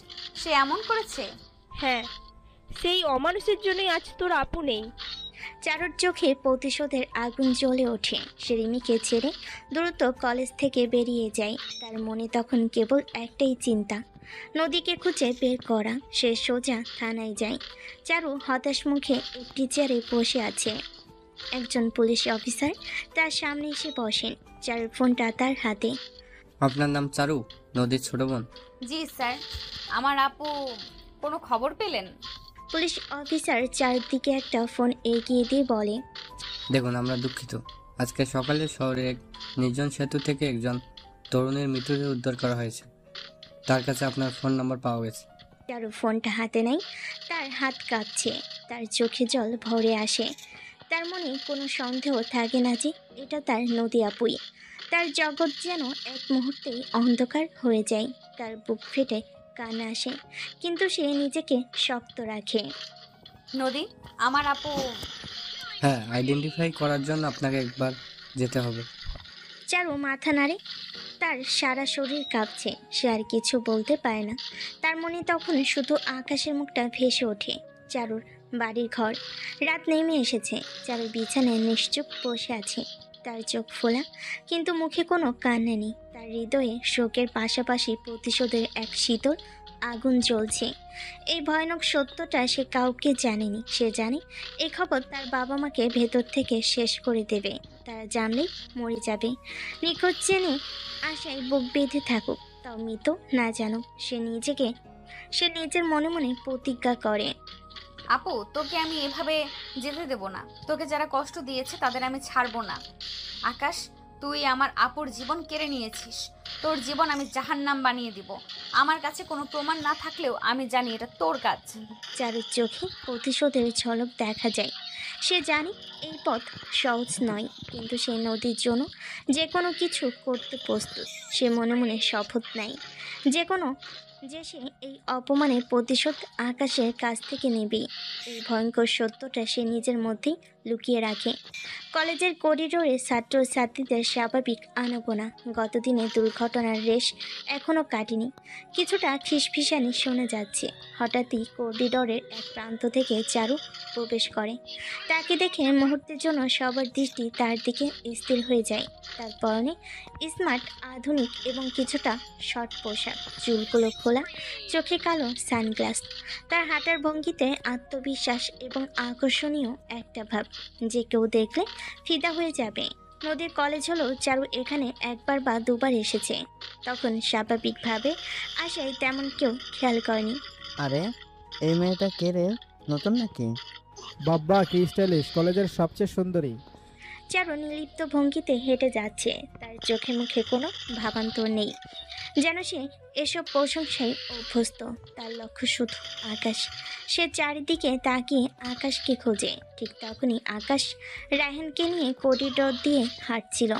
সে এমন করেছে? হ্যাঁ, সেই অমানুষের জন্যই আজ তোর আপু নেই। চারুর চোখে প্রতিশোধের আগুন জ্বলে ওঠে। সে রিমিকে ছেড়ে দ্রুত কলেজ থেকে বেরিয়ে যায়। তার মনে তখন কেবল একটাই চিন্তা, নদীকে খুঁজে বের করা। সে সোজা থানায় যায়। চারু হতাশ মুখে একটি চেয়ারে বসে আছে। একজন পুলিশ অফিসার তার সামনে এসে বসেন। চারুর ফোনটা তার হাতে। আপনার নাম চারু, নদীর ছোট বোন? জি স্যার। আমার আপু কোনো খবর পেলেন? পুলিশ অফিসার চারদিকে একটা ফোন এগিয়ে দিয়ে বলে, দেখুন, আমরা দুঃখিত। আজকে সকালে শহরের এক নির্জন সেতু থেকে একজন তরুণের মৃতদেহ উদ্ধার করা হয়েছে। তার কাছে আপনার ফোন নাম্বার পাওয়া গেছে। চারু ফোনটা হাতে নেয়। তার হাত কাঁপছে। তার চোখে জল ভরে আসে। তার মনে কোনো সন্দেহ থাকে না যে এটা তার নদী আপুই। তার জগৎ যেন এক মুহূর্তেই অন্ধকার হয়ে যায়। তার বুক ফেটে কান্না আসে, কিন্তু সে নিজেকে শক্ত রাখে। নদী, আমার আপু। হ্যাঁ, আইডেন্টিফাই করার জন্য আপনাকে একবার যেতে হবে। চারু মাথা নাড়ে, তার সারা শরীর কাঁপছে, সে আর কিছু বলতে পারে না। তার মনে তখন শুধু আকাশের মুখটা ভেসে ওঠে। চারুর বাড়ির ঘর, রাত নেমে এসেছে। চারু বিছানায় নিশ্চুপ বসে আছে, তার চোখ ফোলা, কিন্তু মুখে কোনো কান্না নেই। তার হৃদয়ে শোকের পাশাপাশি প্রতিশোধের এক শীতল আগুন জ্বলছে। এই ভয়ানক সত্যটা সে কাউকে জানেনি। সে জানে এই খবর তার বাবা মাকে ভেতর থেকে শেষ করে দেবে, তারা জানলেই মরে যাবে। নিখোঁজ জেনে আশায় বুক বেঁধে থাকুক, তাও মৃত না জানুক। সে নিজের মনে মনে প্রতিজ্ঞা করে। আপু, তোকে আমি এভাবে যেতে দেব না। তোকে যারা কষ্ট দিয়েছে তাদের আমি ছাড়বো না। আকাশ, তুই আমার আপুর জীবন কেড়ে নিয়েছিস। তোর জীবন আমি জাহান্নাম বানিয়ে দিব। আমার কাছে কোনো প্রমাণ না থাকলেও আমি জানি এটা তোর কাজ। চারুর চোখে প্রতিশোধের ঝলক দেখা যায়। সে জানে এই পথ সহজ নয়, কিন্তু সে নদীর জন্য যে কোনো কিছু করতে প্রস্তুত। সে মনে মনে শপথ নেয় যে সে এই অপমানের প্রতিশোধ আকাশের কাছ থেকে নেবে। এই ভয়ঙ্কর সত্যটা সে নিজের মধ্যেই লুকিয়ে রাখে। কলেজের করিডোরে ছাত্র ছাত্রীদের স্বাভাবিক আনাগোনা, গতদিনের দুর্ঘটনার রেশ এখনও কাটেনি। কিছুটা খিসফিসানি শোনা যাচ্ছে। হঠাৎই করিডোরের এক প্রান্ত থেকে চারু প্রবেশ করে। তাকে দেখে মুহূর্তের জন্য সবার দৃষ্টি তার দিকে স্থির হয়ে যায়। তার পরনে স্মার্ট, আধুনিক এবং কিছুটা শর্ট পোশাক, চুলগুলো খোলা, চোখে কালো সানগ্লাস। তার হাঁটার ভঙ্গিতে আত্মবিশ্বাস এবং আকর্ষণীয় একটা ভাব, যে কেউ দেখলে ফিদা হয়ে যাবে। নদীর কলেজ হলেও চারু এখানে একবার বা দুবার এসেছে, তখন স্বাভাবিকভাবে আশায় তেমন কেউ খেয়াল করেনি। আরে এই মেয়েটা কে রে, নতুন নাকি? বাব্বা কি স্টাইলিশ, কলেজের সবচেয়ে সুন্দরী। চারু নির্লিপ্ত ভঙ্গিতে হেঁটে যাচ্ছে, তার চোখে মুখে কোনো ভাবান্তর নেই, যেন সে এসব প্রশংসায় অভ্যস্ত। তার লক্ষ্য শুধু আকাশ। সে চারিদিকে তাকিয়ে আকাশকে খোঁজে। ঠিক তখনই আকাশ রায়হানকে নিয়ে করিডোর দিয়ে হাঁটছিল।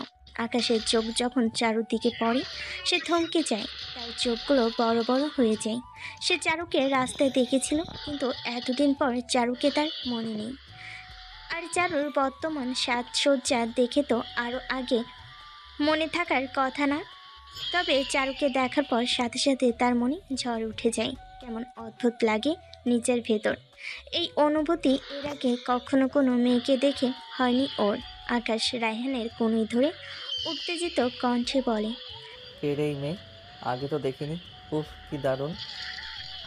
আকাশের চোখ যখন চারুদিকে পড়ে, সে থমকে যায়, তার চোখগুলো বড় বড় হয়ে যায়। সে চারুকে রাস্তায় দেখেছিল, কিন্তু এতদিন পর চারুকে তার মনে নেই। আর চারুর বর্তমান সাজসজ্জা দেখে তো আরও আগে মনে থাকার কথা না। তবে চারুকে দেখার পর সাথে সাথে তার মনে ঝড় উঠে যায়। কেমন অদ্ভুত লাগে নিজের ভেতর। এই অনুভূতি এর আগে কখনো কোনো মেয়েকে দেখে হয়নি ওর। আকাশ রায়হানের কনুই ধরে উত্তেজিত কণ্ঠে বলে, কে রে এই মেয়ে? আগে তো দেখিনি। উফ, কি দারুণ।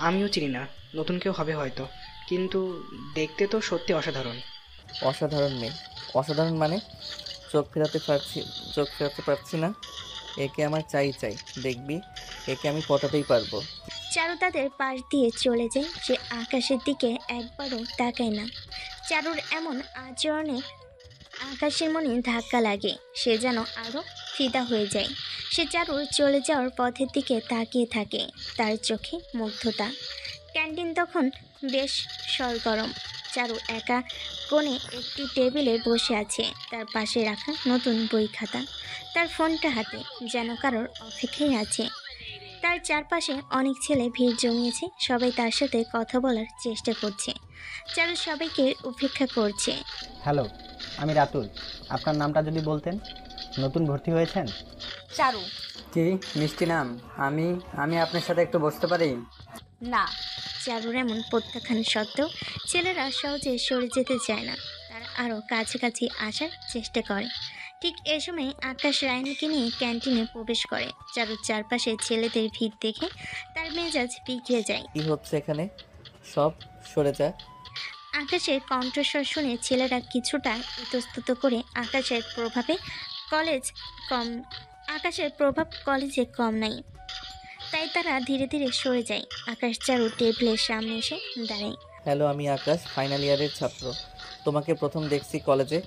আমিও চিনি না, নতুন কেউ হবে হয়তো, কিন্তু দেখতে তো সত্যি অসাধারণ। অসাধারণ মেয়ে? অসাধারণ মানে? চোখ ফেরাতে পারছি না। একে আমার চাই, দেখবি একে আমি পটাতেই পারবো। চারু তাদের পাশ দিয়ে চলে যায়। সে আকাশের দিকে একবারও তাকায় না। চারুর এমন আচরণে আকাশের মনে ধাক্কা লাগে, সে যেন আরও ফিদা হয়ে যায়। সে চারুর চলে যাওয়ার পথের দিকে তাকিয়ে থাকে, তার চোখে মুগ্ধতা। ক্যান্টিন তখন বেশ সরগরম। চারু একা কোণে একটি টেবিলে বসে আছে, তার পাশে রাখা নতুন বই খাতা, তার ফোনটা হাতে, যেন কারোর অপেক্ষায় আছে। তার চারপাশে অনেক ছেলে ভিড় জমিয়েছে, সবাই তার সাথে কথা বলার চেষ্টা করছে। চারু সবাইকে উপেক্ষা করছে। হ্যালো, আমি রাতুল। আপনার নামটা যদি বলতেন। নতুন ভর্তি হয়েছেন? চারু। কি মিষ্টি নাম। আমি আপনার সাথে একটু বসতে পারি? না। চারুর এমন প্রত্যাখ্যান সত্ত্বেও ছেলেরা সহজে সরে যেতে চায় না, তারা আরও কাছাকাছি আসার চেষ্টা করে। ঠিক এ সময় আকাশ রায়হানকে নিয়ে ক্যান্টিনে প্রবেশ করে। চারুর চারপাশে ছেলেদের ভিড় দেখে তার মেজাজ বিগড়ে যায়। কি হচ্ছে এখানে? সব সরে যা। আকাশের কণ্ঠস্বর শুনে ছেলেরা কিছুটা ইতস্তত করে। আকাশের প্রভাব কলেজে কম নাই, তাই তারা ধীরে ধীরে সরে যায়। আকাশ চারু টেবিলের সামনে এসে দাঁড়ায়। হ্যালো, আমি আকাশ, ফাইনাল ইয়ারের ছাত্র। তোমাকে প্রথম দেখছি কলেজে।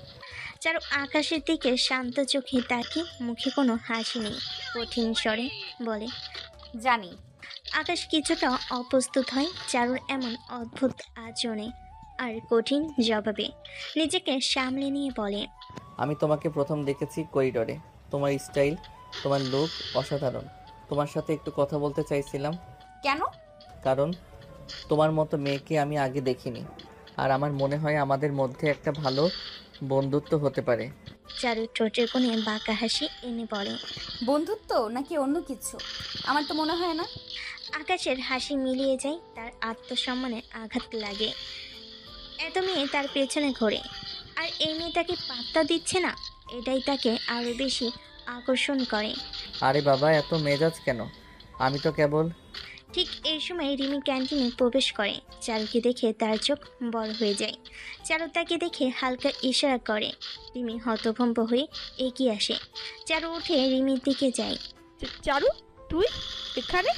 চারু আকাশের দিকে শান্ত চোখে তাকিয়ে, মুখে কোনো হাসি নেই, কঠিন স্বরে বলে, জানি। আকাশ কিছুটা অপ্রস্তুত হয় চারুর এমন অদ্ভুত আচরণে আর কঠিন জবাবে। নিজেকে সামলে নিয়ে বলে, আমি তোমাকে প্রথম দেখেছি করিডোরে। তোমার স্টাইল, তোমার লুক অসাধারণ। তোমার সাথে একটু কথা বলতে চাইছিলাম। কেন? কারণ তোমার মতো মেয়েকে আমি আগে দেখিনি, আর আমার মনে হয় আমাদের মধ্যে একটা ভালো বন্ধুত্ব হতে পারে। চারু ঠোঁটের কোণে বাঁকা হাসি এনে বলে। বন্ধুত্ব নাকি অন্য কিছু? আমার তো মনে হয় না। আকাশের হাসি মিলিয়ে যায়, তার আত্মসম্মানে আঘাত লাগে। এত মেয়ে তার পেছনে ঘোরে, আর এই মেয়ে তাকে পাত্তা দিচ্ছে না, এটাই তাকে আরও বেশি আকর্ষণ করে। আরে বাবা, এত মেজাজ কেন? আমি তো কেবল। ঠিক এই সময় রিমি ক্যান্টিনে প্রবেশ করে। চারুকে দেখে তার চোখ বড় হয়ে যায়। চারু তাকে দেখে হালকা ইশারা করে। রিমি হতভম্ব হয়ে এগিয়ে আসে। চারু উঠে রিমির দিকে যায়। চারু, তুই এখানে?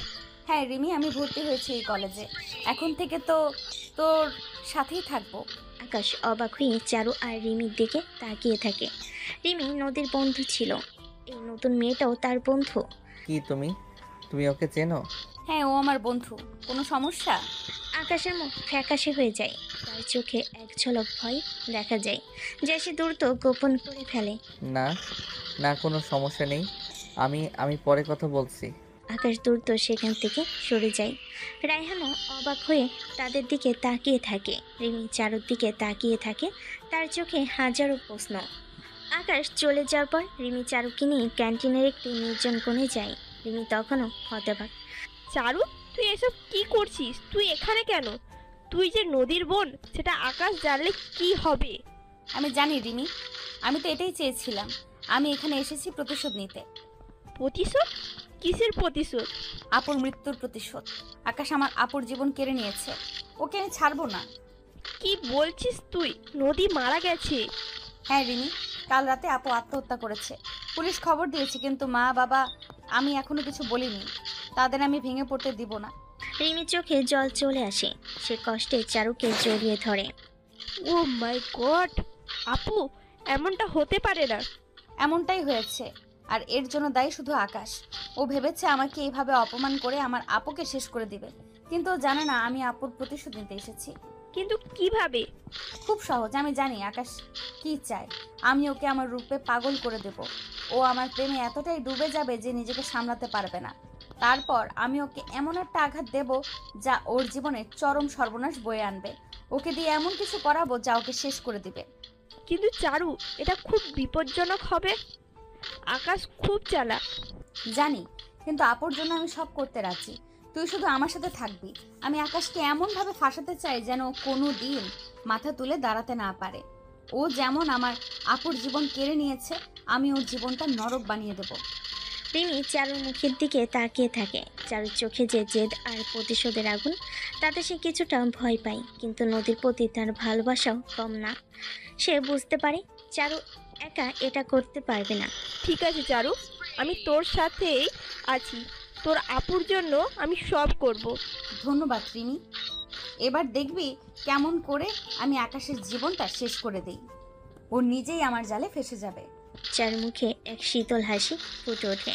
হ্যাঁ রিমি, আমি ভর্তি হয়েছি এই কলেজে। এখন থেকে তো তোর সাথেই থাকবো। আকাশ অবাক হয়ে চারু আর রিমির দিকে তাকিয়ে থাকে। রিমি নদীর বন্ধু ছিল, এই নতুন মেয়েটাও তার বন্ধু। কি তুমি ওকে চেনো? হ্যাঁ, ও আমার বন্ধু। কোনো সমস্যা? আকাশের মুখ ফ্যাকাশে হয়ে যায়, তার চোখে এক ঝলক ভয় দেখা যায়, যা সে দ্রুত গোপন করে ফেলে। না না, কোনো সমস্যা নেই, আমি পরে কথা বলছি। আকাশ দ্রুত সেখান থেকে সরে যায়। রায়হানও অবাক হয়ে তাদের দিকে তাকিয়ে থাকে। রিমি চারুর দিকে তাকিয়ে থাকে, তার চোখে হাজারো প্রশ্ন। আকাশ চলে যাওয়ার পর রিমি চারুকে নিয়ে ক্যান্টিনের একটি নির্জন কোণে যায়। রিমি তখনও হতবাক। চারু, তুই এসব কি করছিস? তুই এখানে কেন? তুই যে নদীর বোন, সেটা আকাশ জানলে কি হবে? আমি জানি রিমি, আমি তো এটাই চেয়েছিলাম। আমি এখানে এসেছি প্রতিশোধ নিতে। প্রতিশোধ? কিসের প্রতিশোধ? আপুর মৃত্যুর প্রতিশোধ। আকাশ আমার আপুর জীবন কেড়ে নিয়েছে, ওকে আমি ছাড়বো না। কি বলছিস তুই? নদী মারা গেছে? হ্যাঁ রিমি, কাল রাতে আপু আত্মহত্যা করেছে। পুলিশ খবর দিয়েছে, কিন্তু মা বাবা আমি এখনো কিছু বলিনি। তাদের আমি ভেঙে পড়তে দিব না। রিমির চোখে জল চলে আসে, সে কষ্টে চারুকে জড়িয়ে ধরে। ও মাই গড, আপু, এমনটা হতে পারে না। এমনটাই হয়েছে, আর এর জন্য দায়ী শুধু আকাশ। ও ভেবেছে আমাকে এইভাবে অপমান করে আমার আপুকে শেষ করে দিবে, কিন্তু ও জানে না আমি আপুর প্রতিশোধ নিতে এসেছি। কিন্তু কিভাবে? খুব সহজ, আমি জানি আকাশ কি চায়। আমি ওকে আমার রূপে পাগল করে দেব। ও আমার প্রেমে এতটাই ডুবে যাবে যে নিজেকে সামলাতে পারবে না। তারপর আমি ওকে এমন একটা আঘাত দেব যা ওর জীবনে চরম সর্বনাশ বয়ে আনবে। ওকে দিয়ে এমন কিছু করাবো যা ওকে শেষ করে দিবে। কিন্তু চারু, এটা খুব বিপজ্জনক হবে। আকাশ খুব চালাক। জানি, কিন্তু আপুর জন্য আমি সব করতে রাজি। তুই শুধু আমার সাথে থাকবি। আমি আকাশকে এমনভাবে ফাঁসাতে চাই যেন ও কোনো দিন মাথা তুলে দাঁড়াতে না পারে। ও যেমন আমার আপুর জীবন কেড়ে নিয়েছে, আমি ওর জীবনটা নরক বানিয়ে দেব। রিমি চারুর মুখের দিকে তাকিয়ে থাকে। চারুর চোখে যে জেদ আর প্রতিশোধের আগুন, তাতে সে কিছুটা ভয় পায়, কিন্তু নদীর প্রতি তার ভালোবাসাও কম না। সে বুঝতে পারে চারু একা এটা করতে পারবে না। ঠিক আছে চারু, আমি তোর সাথেই আছি। তোর আপুর জন্য আমি সব করব। ধন্যবাদ রিমি। এবার দেখবি কেমন করে আমি আকাশের জীবনটা শেষ করে দেই। ও নিজেই আমার জালে ফেসে যাবে। চার মুখে এক শীতল হাসি ফুটে ওঠে।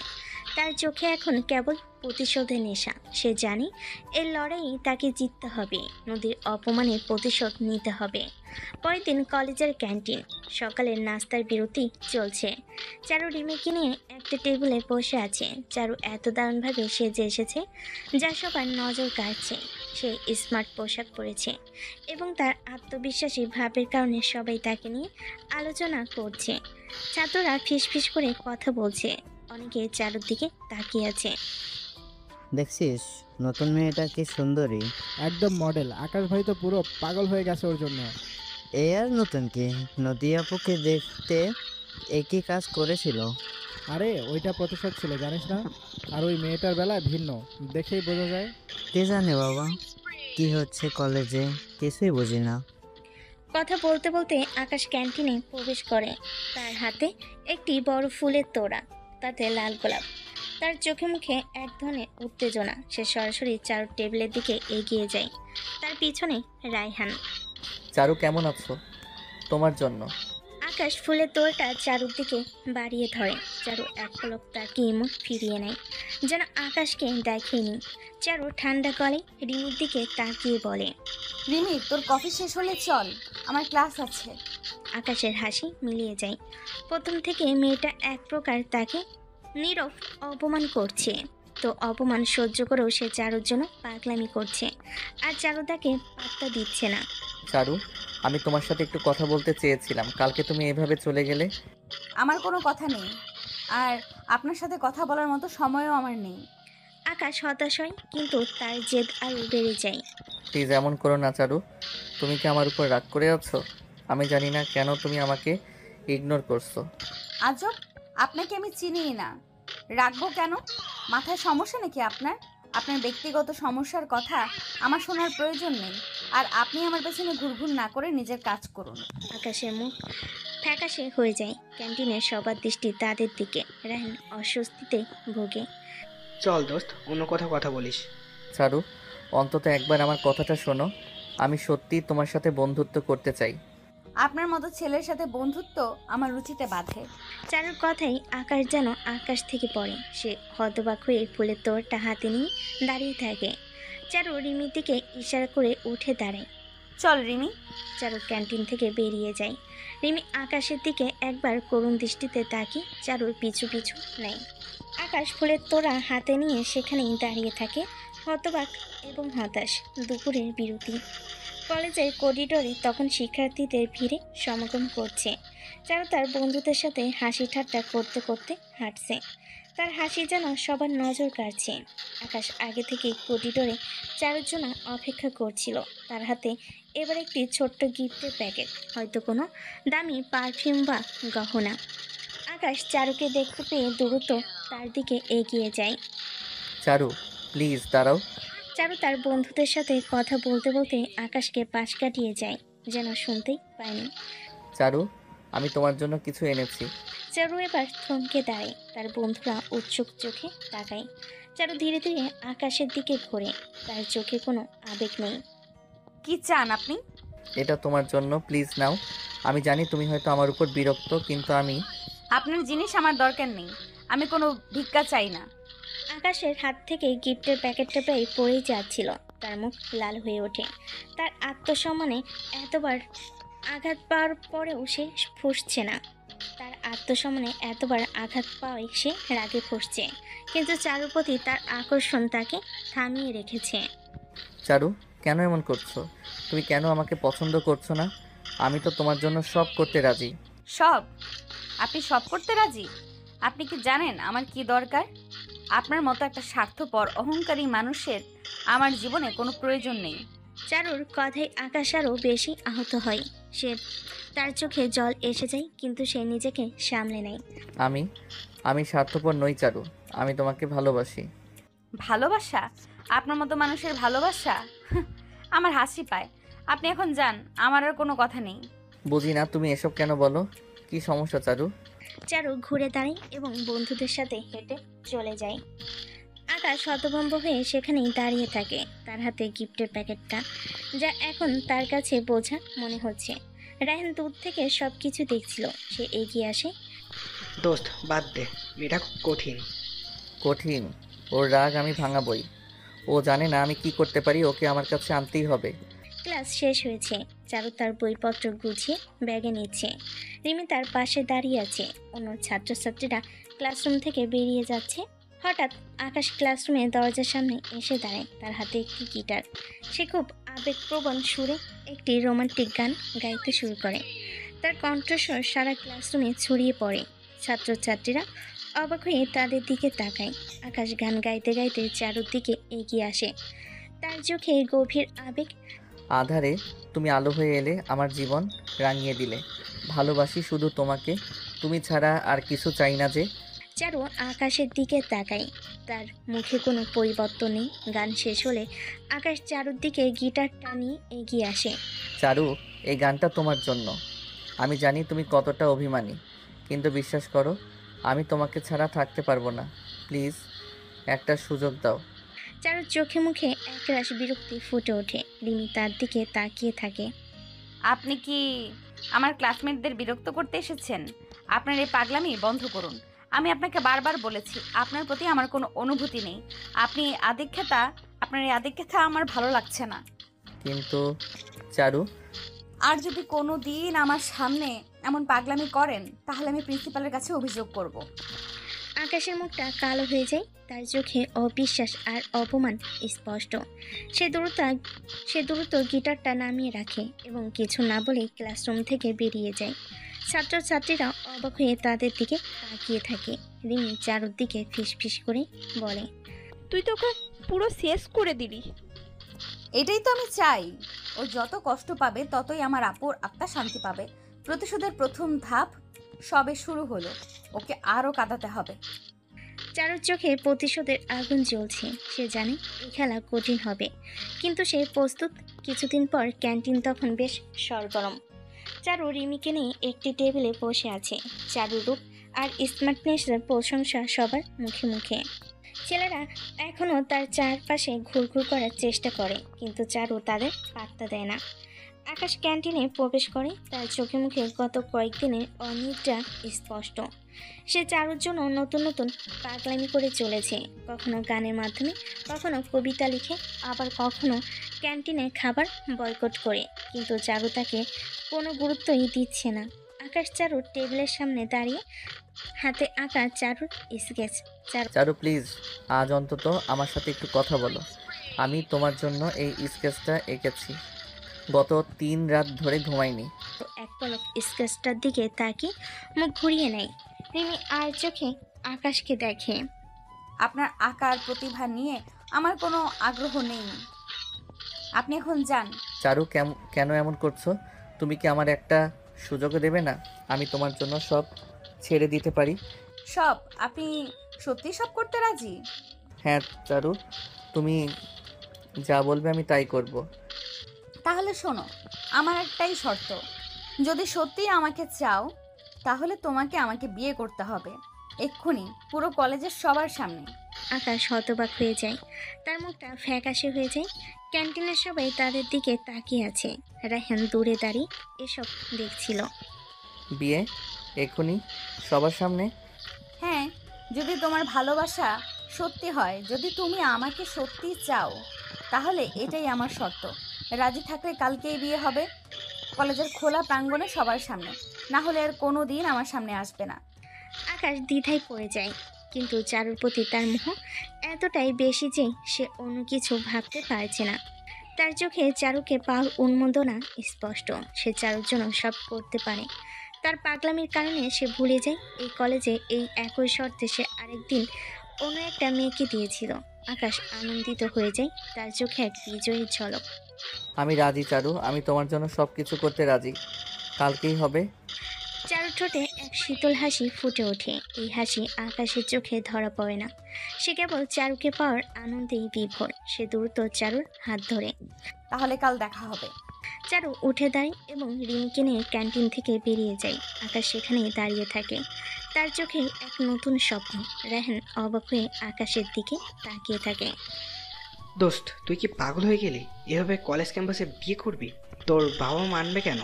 তার চোখে এখন কেবল প্রতিশোধের নেশা। সে জানে এই লড়াই তাকে জিততে হবে, নদীর অপমানের প্রতিশোধ নিতে হবে। পরের দিন কলেজের ক্যান্টিন, সকালের নাস্তার বিরতি চলছে। চারু রিমিকে নিয়ে একটা টেবিলে বসে আছে। চারু এত দারুণভাবে সেজে এসেছে যা সবার নজর কাড়ছে। সে স্মার্ট পোশাক পরেছে এবং তার আত্মবিশ্বাসী ভাবের কারণে সবাই তাকে নিয়ে আলোচনা করছে। ছাত্ররা ফিসফিস করে কথা বলছে, অনেকে চারুর দিকে তাকিয়ে আছে। দেখছিস নতুন মেয়েটা কি সুন্দরী, একদম মডেল। আকাশ ভাই তো পুরো পাগল হয়ে গেছে ওর জন্য। এ আর নতুন কি, নদী আপুকে দেখতে একই কাজ করেছিল। আরে ওইটা প্রতিশোধ ছিল, জানিস না? আর ওই মেয়েটার বেলায় ভিন্ন, দেখেই বোঝা যায়। কে জানে বাবা কি হচ্ছে কলেজে, কিছুই বুঝি না। কথা বলতে বলতে আকাশ ক্যান্টিনে প্রবেশ করে। তার হাতে একটি বড় ফুলের তোড়া, তাতে লাল গোলাপ। তার চোখে মুখে এক ধরনের উত্তেজনা। সে সরাসরি চারুর টেবিলের দিকে এগিয়ে যায়। তার পিছনে রায়হান। চারু, কেমন আছো? তোমার জন্য। আকাশ ফুলের তোড়াটা চারুর দিকে বাড়িয়ে ধরে। চারু এক পলক তাকিয়ে মুখ ফিরিয়ে নেয়, যেন আকাশকে দেখেনি। চারু ঠান্ডা গলায় রিমির দিকে তাকিয়ে বলে, রিমি, তোর কফি শেষ হলে চল, আমার ক্লাস আছে। আকাশের হাসি মিলিয়ে যায়। প্রথম থেকে মেয়েটা এক প্রকার তাকে নীরব অপমান করছে, তো অপমান সহ্য করেও সে চারুর জন্য পাগলামি করছে, আর চারু তাকে পাত্তা দিচ্ছে না। চারু, আমি তোমার সাথে একটু কথা বলতে চেয়েছিলাম, কালকে তুমি এভাবে চলে গেলে। আমার কোনো কথা নেই, আর আপনার সাথে কথা বলার মতো সময়ও আমার নেই। আকাশ হতাশ হয়, কিন্তু তার জেদ আরও বেড়ে যায়। প্লিজ এমন করো না চারু, তুমি কি আমার উপর রাগ করে আছো? আমি জানি না কেন তুমি আমাকে ইগনোর করছো। আজব, আপনাকে আমি চিনিই না, রাখবো কেন? মাথায় সমস্যা নাকি আপনার? আপনার ব্যক্তিগত সমস্যার কথা আমার শোনার প্রয়োজন নেই, আর আপনি আমার পেছনে ঘুরঘুর না করে নিজের কাজ করুন। আকাশের মুখ ফ্যাকাশে হয়ে যায়। ক্যান্টিনের সবার দৃষ্টি তাদের দিকে। রায়হান অস্বস্তিতে ভোগে। চল দোস্ত, অন্য কোথাও কথা বলিস। চারু, অন্তত একবার আমার কথাটা শোনো, আমি সত্যি তোমার সাথে বন্ধুত্ব করতে চাই। আপনার মতো ছেলের সাথে বন্ধুত্ব আমার রুচিতে বাধে। চারুর কথাই আকাশ যেন আকাশ থেকে পড়ে। সে হতবাক হয়ে ফুলের তোড়টা হাতে নিয়ে দাঁড়িয়ে থাকে। চারু রিমির দিকে ইশারা করে উঠে দাঁড়ায়। চল রিমি। চারু ক্যান্টিন থেকে বেরিয়ে যায়। রিমি আকাশের দিকে একবার করুণ দৃষ্টিতে তাকিয়ে চারুর পিছু পিছু নেয়। আকাশ ফুলের তোড়া হাতে নিয়ে সেখানেই দাঁড়িয়ে থাকে, হতবাক এবং হতাশ। দুপুরের বিরতি। কলেজের করিডোরে তখন শিক্ষার্থীদের ভিড়ে সমাগম করছে। চারু তার বন্ধুদের সাথে হাসি ঠাট্টা করতে করতে হাঁটছে। তার হাসি যেন সবার নজর কাড়ছে। আকাশ আগে থেকে করিডোরে চারুর জন্য অপেক্ষা করছিল। তার হাতে এবার একটি ছোট্ট গিফটের প্যাকেট, হয়তো কোনো দামি পারফিউম বা গহনা। আকাশ চারুকে দেখতে পেয়ে দ্রুত তার দিকে এগিয়ে যায়। চারু, প্লিজ দাঁড়াও। চারু তার বন্ধুদের সাথে কথা বলতে বলতে আকাশকে পাশ কাটিয়ে যায়, যেন শুনতেই পায়নি। চারু, আমি তোমার জন্য কিছু এনেছি। চারু এবার থমকে দাঁড়ায়। তার বন্ধুরা উৎসুক চোখে তাকায়। চারু ধীরে ধীরে আকাশের দিকে ঘোরে। তার চোখে কোনো আবেগ নেই। কি চান আপনি? এটা তোমার জন্য, প্লিজ নাও। আমি জানি তুমি হয়তো আমার উপর বিরক্ত, কিন্তু আমি আপনার জিনিস আমার দরকার নেই, আমি কোনো ভিক্ষা চাই না। আকাশের হাত থেকে গিফটের প্যাকেটটা প্রায় পড়েই যাচ্ছিল। তার মুখ লাল হয়ে ওঠে। তার আত্মসম্মানে এতবার আঘাত পাওয়ার পরেও সে ফুঁসছে না। তার আত্মসম্মানে এতবার আঘাত পাওয়ায় সে রাগে ফুঁসছে, কিন্তু চারুর প্রতি তার আকর্ষণ তাকে থামিয়ে রেখেছে। চারু, কেন এমন করছো? তুমি কেন আমাকে পছন্দ করছো না? আমি তো তোমার জন্য সব করতে রাজি। সব? আপনি সব করতে রাজি? আপনি কি জানেন আমার কি দরকার? আপনার মতো একটা স্বার্থপর অহংকারী মানুষের আমার জীবনে কোনো প্রয়োজন নেই। চারুর কথায় আকাশ আরও বেশি আহত হয়। তার চোখে জল এসে যায়, কিন্তু সে নিজেকে সামলে নেয়। আমি স্বার্থপর নই চারু, আমি তোমাকে ভালোবাসি। ভালোবাসা? আপনার মতো মানুষের ভালোবাসা? আমার হাসি পায়। আপনি এখন যান, আমার আর কোনো কথা নেই। বুঝি না তুমি এসব কেন বলো, কি সমস্যা চারু? চারু ঘুরে দাঁড়ায় এবং বন্ধুদের সাথে হেঁটে চলে যায়। আকাশ হতভম্ব হয়ে সেখানেই দাঁড়িয়ে থাকে। তার হাতে গিফটের প্যাকেটটা, যা এখন তার কাছে বোঝা মনে হচ্ছে। রায়হান দূর থেকে সব কিছু দেখছিল। সে এগিয়ে আসে। দোস্ত বাদ দে, মেয়েটা কঠিন। কঠিন? ওর রাগ আমি ভাঙাবই। ও জানে না আমি কি করতে পারি, ওকে আমার কাছে আনতেই হবে। ক্লাস শেষ হয়েছে। চারু তার বইপত্র গুছিয়ে ব্যাগে নিচ্ছে। রিমি তার পাশে দাঁড়িয়ে আছে। অন্য ছাত্রছাত্রীরা ক্লাসরুম থেকে বেরিয়ে যাচ্ছে। হঠাৎ আকাশ ক্লাসরুমে দরজার সামনে এসে দাঁড়ায়। তার হাতে একটি গিটার। সে খুব আবেগপ্রবণ সুরে একটি রোমান্টিক গান গাইতে শুরু করে। তার কণ্ঠস্বর সারা ক্লাসরুমে ছড়িয়ে পড়ে। ছাত্রছাত্রীরা অবাক হয়ে তাদের দিকে তাকায়। আকাশ গান গাইতে গাইতে চারুর দিকে এগিয়ে আসে। তার চোখে গভীর আবেগ। আধারে তুমি আলো হয়ে এলে, আমার জীবন রাঙিয়ে দিলে। ভালোবাসি শুধু তোমাকে, তুমি ছাড়া আর কিছু চাই না যে। চারু আকাশের দিকে তাকায়। তার মুখে কোনো পরিবর্তন নেই। গান শেষ হলে আকাশ চারুর দিকে গিটারটা নিয়ে এগিয়ে আসে। চারু, এই গানটা তোমার জন্য। আমি জানি তুমি কতটা অভিমানী, কিন্তু বিশ্বাস করো, আমি তোমাকে ছাড়া থাকতে পারবো না। প্লিজ একটা সুযোগ দাও। চারুর চোখে মুখে একরাশ বিরক্তি ফুটে ওঠে। রিমি তার দিকে তাকিয়ে থাকে। আপনি কি আমার ক্লাসমেটদের বিরক্ত করতে এসেছেন? আপনার এই পাগলামি বন্ধ করুন। আমি আপনাকে বারবার বলেছি, আপনার প্রতি আমার কোনো অনুভূতি নেই। আপনার এই আদিক্ষেতা আমার ভালো লাগছে না। কিন্তু চারু, আর যদি কোনো দিন আমার সামনে এমন পাগলামি করেন, তাহলে আমি প্রিন্সিপালের কাছে অভিযোগ করব। আকাশের মুখটা কালো হয়ে যায়, তার চোখে অবিশ্বাস আর অপমান স্পষ্ট। সে দ্রুত গিটারটা নামিয়ে রাখে এবং কিছু না বলে ক্লাসরুম থেকে বেরিয়ে যায়। ছাত্রছাত্রীরা অবাক হয়ে তাদের দিকে তাকিয়ে থাকে। রিমি চারুর দিকে ফিসফিস করে বলে, তুই তোকে পুরো শেষ করে দিলি। এটাই তো আমি চাই। ও যত কষ্ট পাবে ততই আমার আপুর আত্মা শান্তি পাবে। প্রতিশোধের প্রথম ধাপ সবে শুরু হলো, ওকে আরও কাঁদাতে হবে। চারুর চোখে প্রতিশোধের আগুন জ্বলছে। সে জানে এই খেলা কঠিন হবে, কিন্তু সে প্রস্তুত। কিছুদিন পর ক্যান্টিন তখন বেশ সরগরম। চারু রিমিকে নিয়ে একটি টেবিলে বসে আছে। চারুর রূপ আর স্মার্টনেসের প্রশংসা সবার মুখে মুখে। ছেলেরা এখনও তার চারপাশে ঘুরঘুর করার চেষ্টা করে, কিন্তু চারু তাদের পাত্তা দেয় না। আকাশ ক্যান্টিনে প্রবেশ করে। তার চোখে মুখে গত কয়েকদিনের অনিদ্রা স্পষ্ট। সে চারুর জন্য নতুন নতুন পাগলামি করে চলেছে, কখনো গানের মাধ্যমে, কখনো কবিতা লিখে, আবার কখনো ক্যান্টিনে খাবার বয়কট করে। কিন্তু চারু তাকে কোনো গুরুত্বই দিচ্ছে না। আকাশ চারুর টেবিলের সামনে দাঁড়িয়ে, হাতে আঁকা চারুর স্কেচ। চারু প্লিজ, আজ অন্তত আমার সাথে একটু কথা বলো। আমি তোমার জন্য এই স্কেচটা এঁকেছি, গত 3 রাত ধরে ঘুমাইনি। এক পলক স্কেচটার দিকে তাকিয়ে মুখ ঘুরিয়ে নেয়। রিমি আর চোখে আকাশকে দেখে। আপনার আঁকার প্রতিভা নিয়ে আমার কোনো আগ্রহ নেই, আপনি এখন যান। চারু কেন এমন করছো? তুমি কি আমার একটা সুযোগও দেবে না? আমি তোমার জন্য সব ছেড়ে দিতে পারি। সব? আপনি সত্যি সব করতে রাজি? হ্যাঁ চারু, তুমি যা বলবে আমি তাই করব। তাহলে শোনো, আমার একটাই শর্ত। যদি সত্যিই আমাকে চাও তাহলে তোমাকে আমাকে বিয়ে করতে হবে, এক্ষুনি, পুরো কলেজের সবার সামনে। আকাশ হতবাক হয়ে যায়। তার মুখটা ফ্যাকাশে হয়ে যায়। ক্যান্টিনের সবাই তাদের দিকে তাকিয়ে আছে। রায়হান দূরে দাঁড়িয়ে এসব দেখছিল। বিয়ে এক্ষুনি সবার সামনে? হ্যাঁ, যদি তোমার ভালোবাসা সত্যি হয়, যদি তুমি আমাকে সত্যি চাও, তাহলে এটাই আমার শর্ত। রাজি থাকলে কালকেই বিয়ে হবে, কলেজের খোলা প্রাঙ্গণে সবার সামনে, না হলে আর কোনো দিন আমার সামনে আসবে না। আকাশ দ্বিধায় পড়ে যায়, কিন্তু চারুর প্রতি তার মোহ এতটাই বেশি যে সে অন্য কিছু ভাবতে পারছে না। তার চোখে চারুকে পাওয়ার উন্মোদনা স্পষ্ট। সে চারুর জন্য সব করতে পারে। তার পাগলামির কারণে সে ভুলে যায় এই কলেজে এই একই শর্তে সে আরেকদিন অন্য একটা মেয়েকে দিয়েছিল। আকাশ আনন্দিত হয়ে যায়, তার চোখে এক বিজয়ীর ঝলক। আমি রাজি চারু, আমি তোমার জন্য সব কিছু করতে রাজি। কালকেই হবে। চারুর ঠোঁটে এক শীতল হাসি ফুটে ওঠে। এই হাসি আকাশের চোখে ধরা পড়ে না। সে কেবল চারুকে পাওয়ার আনন্দেই বিভোর। সে দ্রুত চারুর হাত ধরে। তাহলে কাল দেখা হবে। চারু উঠে দাঁড়ায় এবং রিমিকে নিয়ে ক্যান্টিন থেকে বেরিয়ে যায়। আকাশ সেখানেই দাঁড়িয়ে থাকে, তার চোখে এক নতুন স্বপ্ন। রায়হান অবাক হয়ে আকাশের দিকে তাকিয়ে থাকে। দোস্ত, তুই কি পাগল হয়ে গেলি? এভাবে কলেজ ক্যাম্পাসে বিয়ে করবি? তোর বাবা মানবে কেন?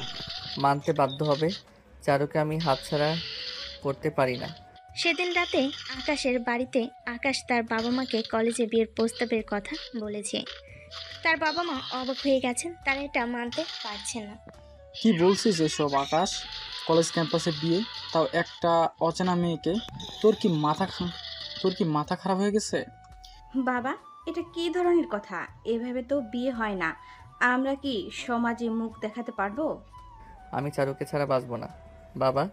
মানতে বাধ্য হবে। চারুকে আমি হাতছাড়া করতে পারি না। সেদিন রাতে আকাশের বাড়িতে আকাশ তার বাবা মাকে কলেজে বিয়ের প্রস্তাবের কথা বলেছে। তার বাবা মা অবাক হয়ে গেছেন, তারা এটা মানতে পারছে না। কি বলছিস এসব আকাশ? কলেজ ক্যাম্পাসে বিয়ে, তাও একটা অচেনা মেয়েকে? তোর কি মাথা খারাপ হয়ে গেছে? বাবা, এটা কি ধরনের কথা? এভাবে তো বিয়ে হয় না। আমরা কি সমাজে মুখ দেখাতে পারবো? আমি চারুকে ছাড়া বাঁচব না বাবা।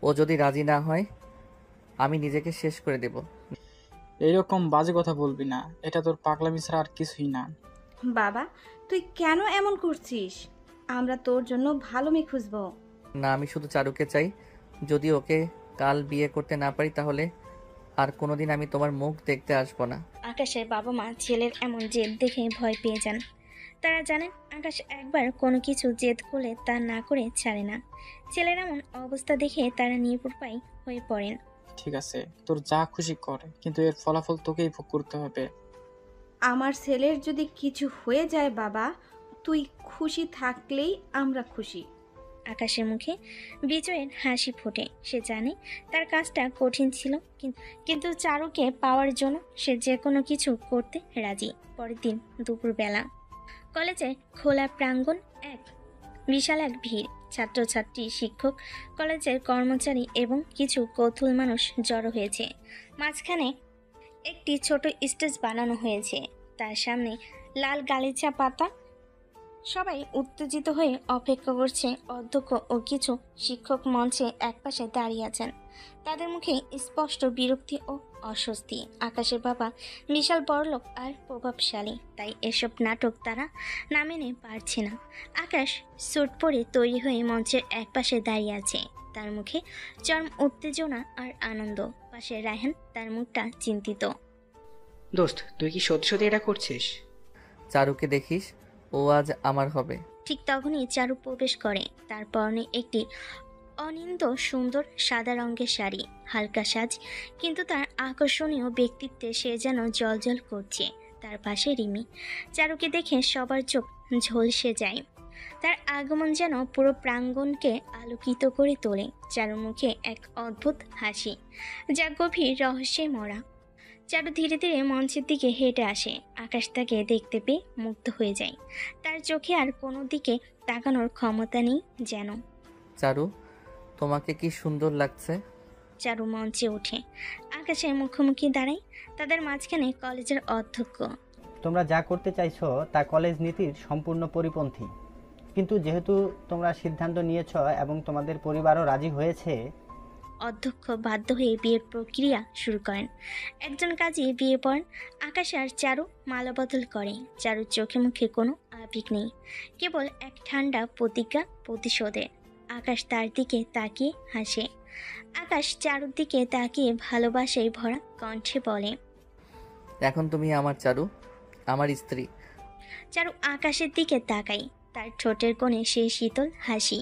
ও যদি রাজি না হয় আমি নিজেকে শেষ করে দেব। এইরকম বাজে কথা বলবি না, এটা তোর পাগলামি ছাড়া আর কিছুই না। বাবা, তুই কেন এমন করছিস? আমরা তোর জন্য ভালো মেয়ে খুঁজবো। না, আমি শুধু চারুকে চাই। যদি ওকে কাল বিয়ে করতে না পারি তাহলে আর কোনোদিন আমি তোমার মুখ দেখতে আসবো না। আকাশের বাবা মা ছেলের এমন জেদ দেখে ভয় পেয়ে যান। তারা জানেন আকাশ একবার কোনো কিছু জেদ করলে তা না করে ছাড়ে না। ছেলের এমন অবস্থা দেখে তারা নিরুপায় হয়ে পড়েন। ঠিক আছে, তোর যা খুশি কর, কিন্তু এর ফলাফল তোকেই ভোগ করতে হবে। আমার ছেলের যদি কিছু হয়ে যায় বাবা, তুই খুশি থাকলেই আমরা খুশি। আকাশের মুখে বিজয়ের হাসি ফোটে। সে জানে তার কাজটা কঠিন ছিল, কিন্তু চারুকে পাওয়ার জন্য সে যে কোনো কিছু করতে রাজি। পরের দিন দুপুরবেলা কলেজে খোলা প্রাঙ্গণ, বিশাল এক ভিড়। ছাত্রছাত্রী, শিক্ষক, কলেজের কর্মচারী এবং কিছু কৌতূহল মানুষ জড়ো হয়েছে। মাঝখানে একটি ছোট স্টেজ বানানো হয়েছে, তার সামনে লাল গালিচা পাতা। সবাই উত্তেজিত হয়ে অপেক্ষা করছে। অধ্যক্ষ ও কিছু শিক্ষক মঞ্চে একপাশে দাঁড়িয়ে আছেন, তাদের মুখে স্পষ্ট বিরক্তি ও অস্বস্তি। আকাশের বাবা বিশাল বড়লোক আর প্রভাবশালী, তাই এসব নাটক তারা না মেনে পারছে না। আকাশ স্যুট পরে তৈরি হয়ে মঞ্চের একপাশে দাঁড়িয়ে আছে, তার মুখে চরম উত্তেজনা আর আনন্দ। পাশে রায়হান, তার মুখটা চিন্তিত। দোস্ত, তুই কি সত্যি সত্যি এটা করছিস? চারুকে দেখিস, ও আজ আমার হবে। ঠিক তখনই চারু প্রবেশ করে। তার পরনে একটি অনিন্দ সুন্দর সাদা রঙের শাড়ি, হালকা সাজ, কিন্তু তার আকর্ষণীয় ব্যক্তিত্বে সে যেন জ্বলজ্বল করছে। তার পাশে রিমি। চারুকে দেখে সবার চোখ ঝলসে যায়। তার আগমন যেন পুরো প্রাঙ্গণকে আলোকিত করে তোলে। চারুর মুখে এক অদ্ভুত হাসি, যা গভীর রহস্যে মরা। চারু ধীরে ধীরে মঞ্চের দিকে হেঁটে আসে। আকাশ তাকে দেখতে পেয়ে মুগ্ধ হয়ে যায়। তার চোখে আর কোনো দিকে তাকানোর ক্ষমতা নেই যেন। চারু, তোমাকে কি সুন্দর লাগছে। চারু মঞ্চে ওঠে, আকাশের মুখোমুখি দাঁড়ায়। তাদের মাঝখানে কলেজের অধ্যক্ষ। তোমরা যা করতে চাইছো তা কলেজ নীতির সম্পূর্ণ পরিপন্থী, কিন্তু যেহেতু তোমরা সিদ্ধান্ত নিয়েছ এবং তোমাদের পরিবারও রাজি হয়েছে। অধ্যক্ষ বাধ্য হয়ে বিয়ের প্রক্রিয়া শুরু করেন। একজন কাজী বিয়ে পড়েন। আকাশ আর চারু মালাবদল করে। চারুর চোখে মুখে কোনো আবেগ নেই, কেবল এক ঠান্ডা প্রতিজ্ঞা প্রতিশোধের। আকাশ তার দিকে তাকিয়ে হাসে। আকাশ চারুর দিকে তাকিয়ে ভালোবাসায় ভরা কণ্ঠে বলে, এখন তুমি আমার চারু, আমার স্ত্রী। চারু আকাশের দিকে তাকাই, তার ঠোঁটের কোণে সেই শীতল হাসি।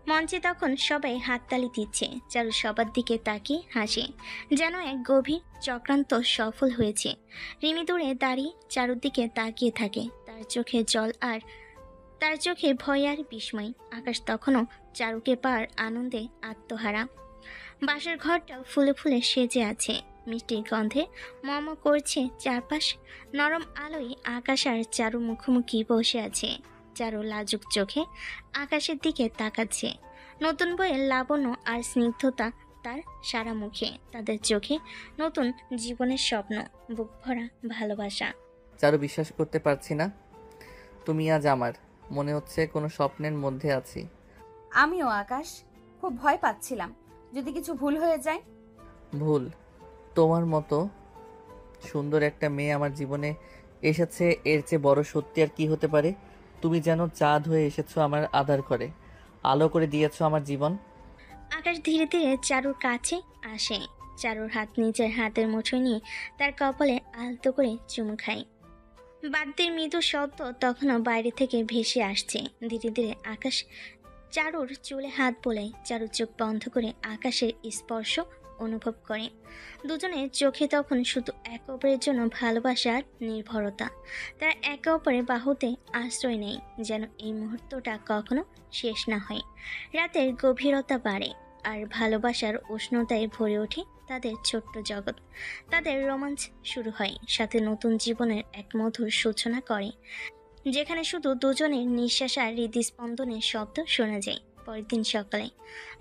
মঞ্চে তখন সবাই হাততালি দিচ্ছে। চারু সবার দিকে তাকিয়ে হাসে, যেন এক গভীর চক্রান্ত সফল হয়েছে। রিমি দূরে দাঁড়িয়ে চারুর দিকে তাকিয়ে থাকে, তার চোখে জল আর তার চোখে ভয় আর বিস্ময়। আকাশ তখনও চারুকে পার আনন্দে আত্মহারা। বাসার ঘরটা ফুলে ফুলে সেজে আছে, মিষ্টি গন্ধে মম করছে চারপাশ। নরম আলোয় আকাশ আর চারু মুখোমুখি বসে আছে। চারু লাজুক চোখে আকাশের দিকে তাকাচ্ছে। নতুন বইয়ের লাবণ্য আর স্নিগ্ধতা তার সারা মুখে। তাদের চোখে নতুন জীবনের স্বপ্ন, বুক ভরা ভালোবাসা। চারু, বিশ্বাস করতে পারছি না তুমি আজ আমার। মনে হচ্ছে কোনো স্বপ্নের মধ্যে আছি। আমিও আকাশ, খুব ভয় পাচ্ছিলাম যদি কিছু ভুল হয়ে যায়। ভুল? তোমার মতো সুন্দর একটা মেয়ে আমার জীবনে এসেছে, এর চেয়ে বড় সত্যি আর কি হতে পারে। তুমি যেন চাঁদ হয়ে এসেছো আমার আধার ঘরে, আলো করে দিয়েছো আমার জীবন। আকাশ ধীরে ধীরে চারুর কাছে আসে। চারুর হাত নিজের হাতের মুঠোয় নিয়ে তার কপালে আলতো করে চুমু খায়। বাদ্যের মৃদু শব্দ তখনও বাইরে থেকে ভেসে আসছে। ধীরে ধীরে আকাশ চারুর চুলে হাত বোলায়। চারু চোখ বন্ধ করে আকাশের স্পর্শ অনুভব করে। দুজনের চোখে তখন শুধু একে অপরের জন্য ভালোবাসা আর নির্ভরতা। তারা একে অপরের বাহুতে আশ্রয় নেয়, যেন এই মুহূর্তটা কখনো শেষ না হয়। রাতের গভীরতা বাড়ে আর ভালোবাসার উষ্ণতায় ভরে ওঠে তাদের ছোট্ট জগৎ। তাদের রোমাঞ্চ শুরু হয়, সাথে নতুন জীবনের এক মধুর সূচনা করে, যেখানে শুধু দুজনের নিঃশ্বাস আর হৃদস্পন্দনের শব্দ শোনা যায়। পরের দিন সকালে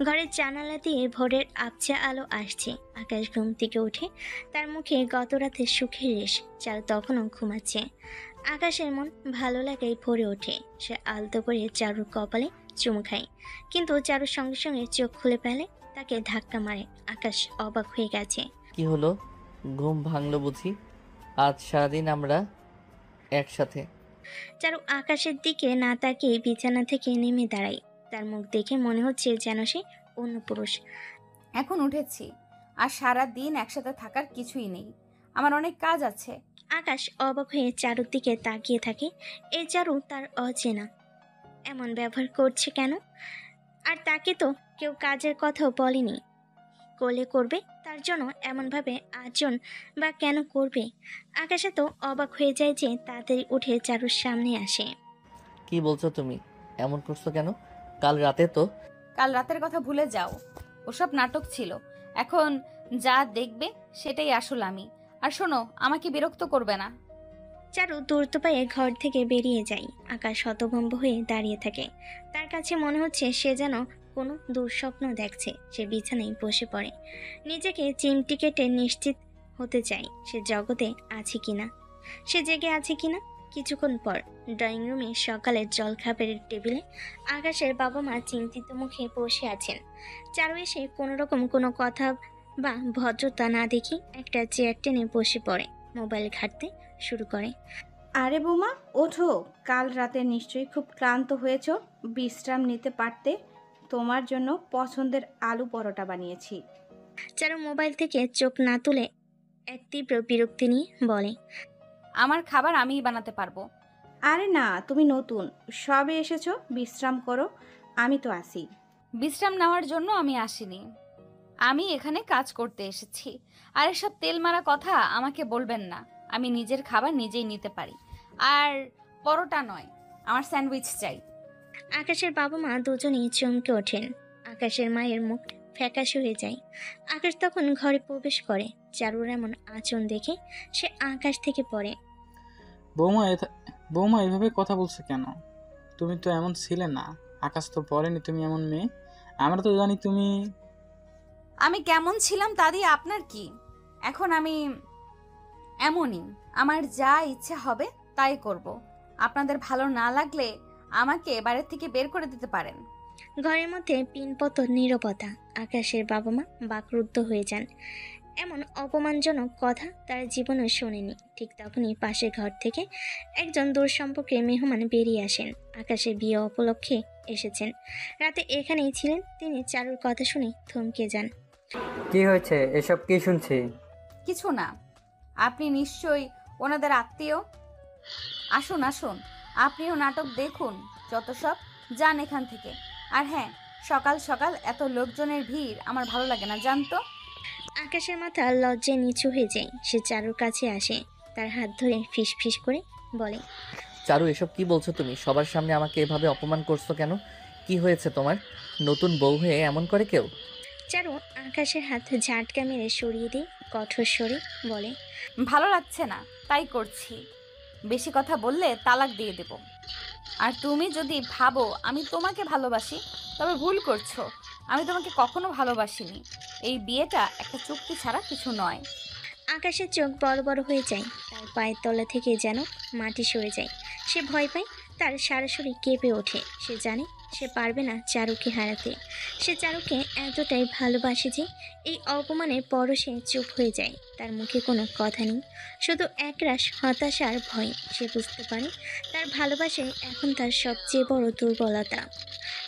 ঘরের জানালা দিয়ে ভোরের আবছা আলো আসছে। আকাশ ঘুম থেকে উঠে, তার মুখে গত রাতের সুখের রেশ। চারু তখনও ঘুমাচ্ছে। আকাশের মন ভালো লাগায় ভরে ওঠে। সে আলতো করে চারুর কপালে চুমু খায়, কিন্তু চারুর সঙ্গে সঙ্গে চোখ খুলে ফেলে, তাকে ধাক্কা মারে। আকাশ অবাক হয়ে গেছে। কি হলো, ঘুম ভাঙলো বুঝি? আজ সারাদিন আমরা একসাথে। চারু আকাশের দিকে না তাকিয়ে বিছানা থেকে নেমে দাঁড়ায়। তার মুখ দেখে মনে হচ্ছে যেন সে অন্য পুরুষ। এখন উঠেছি, আর সারা দিন একসাথে থাকার কিছুই নেই, আমার অনেক কাজ আছে। আকাশ অবাক হয়ে চারুর দিকে তাকিয়ে থাকে। এই চারু তার অচেনা, এমন ব্যবহার করছে কেন? আর তাকে তো কেউ কাজের কথাও বলেনি। করলে করবে, তার জন্য এমনভাবে আচরণ বা কেন করবে? আকাশে তো অবাক হয়ে যায় যে তাড়াতাড়ি উঠে চারুর সামনে আসে। কি বলছো তুমি? এমন করছো কেন? কাল রাতে তো। কাল রাতের কথা ভুলে যাও, ওসব নাটক ছিল। এখন যা দেখবে সেটাই আসল আমি। আর শোনো, আমাকে বিরক্ত করবে না। চারু দ্রুত পায়ে ঘর থেকে বেরিয়ে যায়। আকাশ হতভম্ব হয়ে দাঁড়িয়ে থাকে। তার কাছে মনে হচ্ছে সে যেন কোনো দুঃস্বপ্ন দেখছে। সে বিছানায় বসে পড়ে, নিজেকে চিমটি কেটে নিশ্চিত হতে চায় সে জগতে আছে কিনা, সে জেগে আছে কিনা। কিছুক্ষণ পর ড্রয়িং রুমে সকালের জলখাবারের টেবিলে আকাশের বাবা মা চিন্তিত মুখে বসে আছেন। চারু এসে কোনোরকম কোনো কথা বা ভদ্রতা না দেখি একটা চেয়ার টেনে বসে পড়ে, মোবাইল ঘাঁটতে শুরু করে। আরে বৌমা ওঠো, কাল রাতে নিশ্চয়ই খুব ক্লান্ত হয়েছ, বিশ্রাম নিতে পারতে। তোমার জন্য পছন্দের আলু পরোটা বানিয়েছি। চারু মোবাইল থেকে চোখ না তুলে এক তীব্র বিরক্তি নিয়ে বলে, আমার খাবার আমিই বানাতে পারবো। আরে না, তুমি নতুন, সবে এসেছো, বিশ্রাম করো, আমি তো আসি। বিশ্রাম নেওয়ার জন্য আমি আসিনি, আমি এখানে কাজ করতে এসেছি। আর এসব তেল মারা কথা আমাকে বলবেন না। আমি নিজের খাবার নিজেই নিতে পারি। আর পরোটা নয়, আমার স্যান্ডউইচ চাই। আকাশের বাবা মা দুজনেই চমকে ওঠেন। আকাশের মায়ের মুখ ফ্যাকাশে হয়ে যায়। আকাশ তখন ঘরে প্রবেশ করে। চারুর এমন আচরণ দেখে সে আকাশ থেকে পড়ে। বৌমা এভাবে কথা বলছো কেন? তুমি তো এমন ছিলে না। আকাশ তো বলেনি তুমি এমন মেয়ে। আমরা তো জানি তুমি। আমি কেমন ছিলাম তা দিয়ে আপনার কি? এখন আমি এমনই, আমার যা ইচ্ছে হবে তাই করব। আপনাদের ভালো না লাগলে আমাকে বাড়ির থেকে বের করে দিতে পারেন। ঘরের মধ্যে পিনপত নীরবতা। আকাশের বাবা মা বাকরুদ্ধ হয়ে যান। এমন অপমানজনক কথা তারা জীবনে শোনেনি। ঠিক তখনই পাশের ঘর থেকে একজন দূর সম্পর্কের মেহমান বেরিয়ে আসেন। আকাশের বিয়ে উপলক্ষে এসেছেন, রাতে এখানেই ছিলেন। তিনি চারুর কথা শুনে থমকে যান। কি হয়েছে? এসব কি শুনছি? কিছু না, আপনি নিশ্চয়ই ওনাদের আত্মীয়। আসুন আসুন, আপনিও নাটক দেখুন, যত সব যান এখান থেকে। আর হ্যাঁ, সকাল সকাল এত লোকজনের ভিড় আমার ভালো লাগে না, জানতো। আকাশের মাথা লজ্জায় নিচু হয়ে যায়। সে চারুর কাছে আসে, তার হাত ধরে ফিস ফিস করে বলে, চারু এসব কি বলছো তুমি? সবার সামনে আমাকে এভাবে অপমান করছো কেন? কি হয়েছে তোমার? নতুন বউ হয়ে এমন করে কেউ? চারু আকাশের হাত ঝাটকা মেরে সরিয়ে দিয়ে কঠোর স্বরে বলে, ভালো লাগছে না তাই করছি। বেশি কথা বললে তালাক দিয়ে দেব। আর তুমি যদি ভাবো আমি তোমাকে ভালোবাসি তবে ভুল করছো। আমি তোমাকে কখনো ভালোবাসিনি। এই বিয়েটা একটা চুক্তি ছাড়া কিছু নয়। আকাশের চোখ বড় বড় হয়ে যায়, তার পায়ের তলা থেকে যেন মাটি সরে যায়। সে ভয় পায়, তার সারা শরীর কেঁপে ওঠে। সে জানে সে পারবে না চারুকে হারাতে। সে চারুকে এতটাই ভালোবাসে যে এই অপমানের পরও সে চুপ হয়ে যায়। তার মুখে কোনো কথা নেই, শুধু একরাশ হতাশার ভয়। সে বুঝতে পারে তার ভালোবাসায় এখন তার সবচেয়ে বড় দুর্বলতা।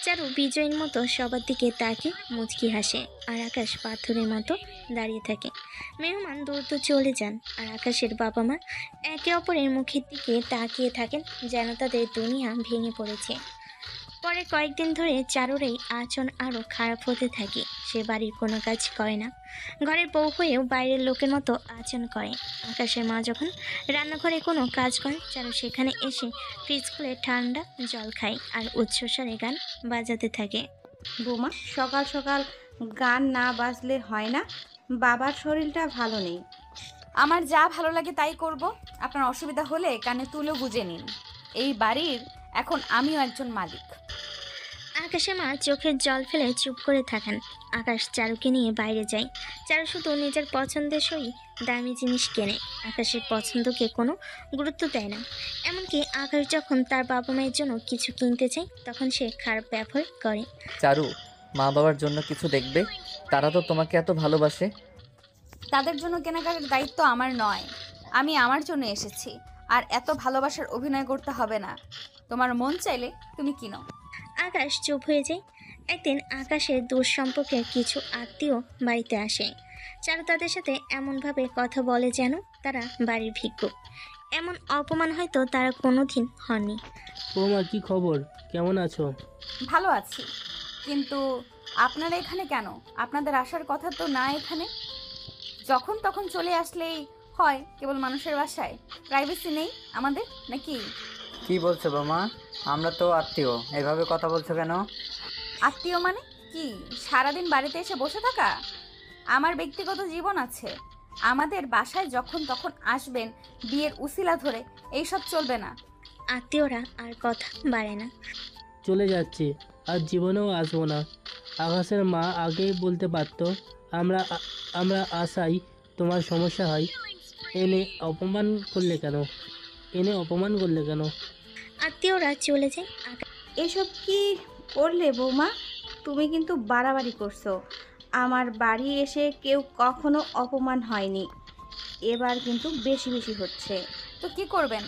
চারু বিজয়ীর মতো সবার দিকে তাকে মুচকি হাসে, আর আকাশ পাথরের মতো দাঁড়িয়ে থাকে। মেহমান দ্রুত চলে যান, আর আকাশের বাবা মা একে অপরের মুখের দিকে তাকিয়ে থাকেন যেন তাদের দুনিয়া ভেঙে পড়েছে। পরে কয়েকদিন ধরে চারুর এই আচরণ আরও খারাপ হতে থাকে। সে বাড়ির কোনো কাজ করে না, ঘরের বউ হয়েও বাইরের লোকের মতো আচরণ করে। আকাশের মা যখন রান্নাঘরে কোনো কাজ করে, চারু সেখানে এসে ফ্রিজ খুলে ঠান্ডা জল খায় আর উচ্চস্বরে গান বাজাতে থাকে। বৌমা সকাল সকাল গান না বাজলে হয় না, বাবার শরীরটা ভালো নেই। আমার যা ভালো লাগে তাই করব। আপনার অসুবিধা হলে কানে তুলে বুঝে নিন। এই বাড়ির এখন আমিও একজন মালিক। আকাশের মা চোখের জল ফেলে চুপ করে থাকেন। আকাশ চারুকে নিয়ে বাইরে যায়। চারু শুধু নিজের পছন্দের সই দামি জিনিস কেনে, আকাশের পছন্দকে কোনো গুরুত্ব দেয় না। এমনকি আকাশ যখন তার বাবা মায়ের জন্য কিছু কিনতে চায় তখন সে খারাপ ব্যবহার করে। চারু, মা বাবার জন্য কিছু দেখবে, তারা তো তোমাকে এত ভালোবাসে। তাদের জন্য কেনাকাটার দায়িত্ব আমার নয়, আমি আমার জন্য এসেছি। আর এত ভালোবাসার অভিনয় করতে হবে না। তোমার মন চাইলে তুমি কিনো। আকাশ চুপ হয়ে যায়। একদিন আকাশের দূর সম্পর্কের কিছু আত্মীয় বাড়িতে আসে। চারু তাদের সাথে এমনভাবে কথা বলে যেন তারা বাড়ির ভিক্ষুক। এমন অপমান হয়তো তারা কোনোদিন হয়নি। বৌমা, কি খবর? কেমন আছো? ভালো আছি, কিন্তু আপনারা এখানে কেন? আপনাদের আসার কথা তো না এখানে। যখন তখন চলে আসলেই হয় কেবল মানুষের বাসায়। প্রাইভেসি নেই আমাদের নাকি? কি বলছো বৌমা? আমরা তো আত্মীয়, এভাবে কথা বলছো কেন? আত্মীয় মানে কি? সারাদিন বাড়িতে এসে বসে থাকা? আমার ব্যক্তিগত জীবন আছে, আমাদের বাসায় যখন তখন আসবেন বিয়ের উসিলা ধরে, এইসব চলবে না। আত্মীয়রা আর কথা বাড়ে না। চলে যাচ্ছি, আর জীবনেও আসবো না। আকাশের মা আগেই বলতে পারতো। আমরা আমরা আসাই তোমার সমস্যা হয়। এনে অপমান করলে কেন? আত্মীয়রা চলে যায়। এসব কি করলে বৌমা? তুমি কিন্তু বাড়াবাড়ি করছো। আমার বাড়ি এসে কেউ কখনো অপমান হয়নি, এবার কিন্তু বেশি বেশি হচ্ছে। তো কি করবেন?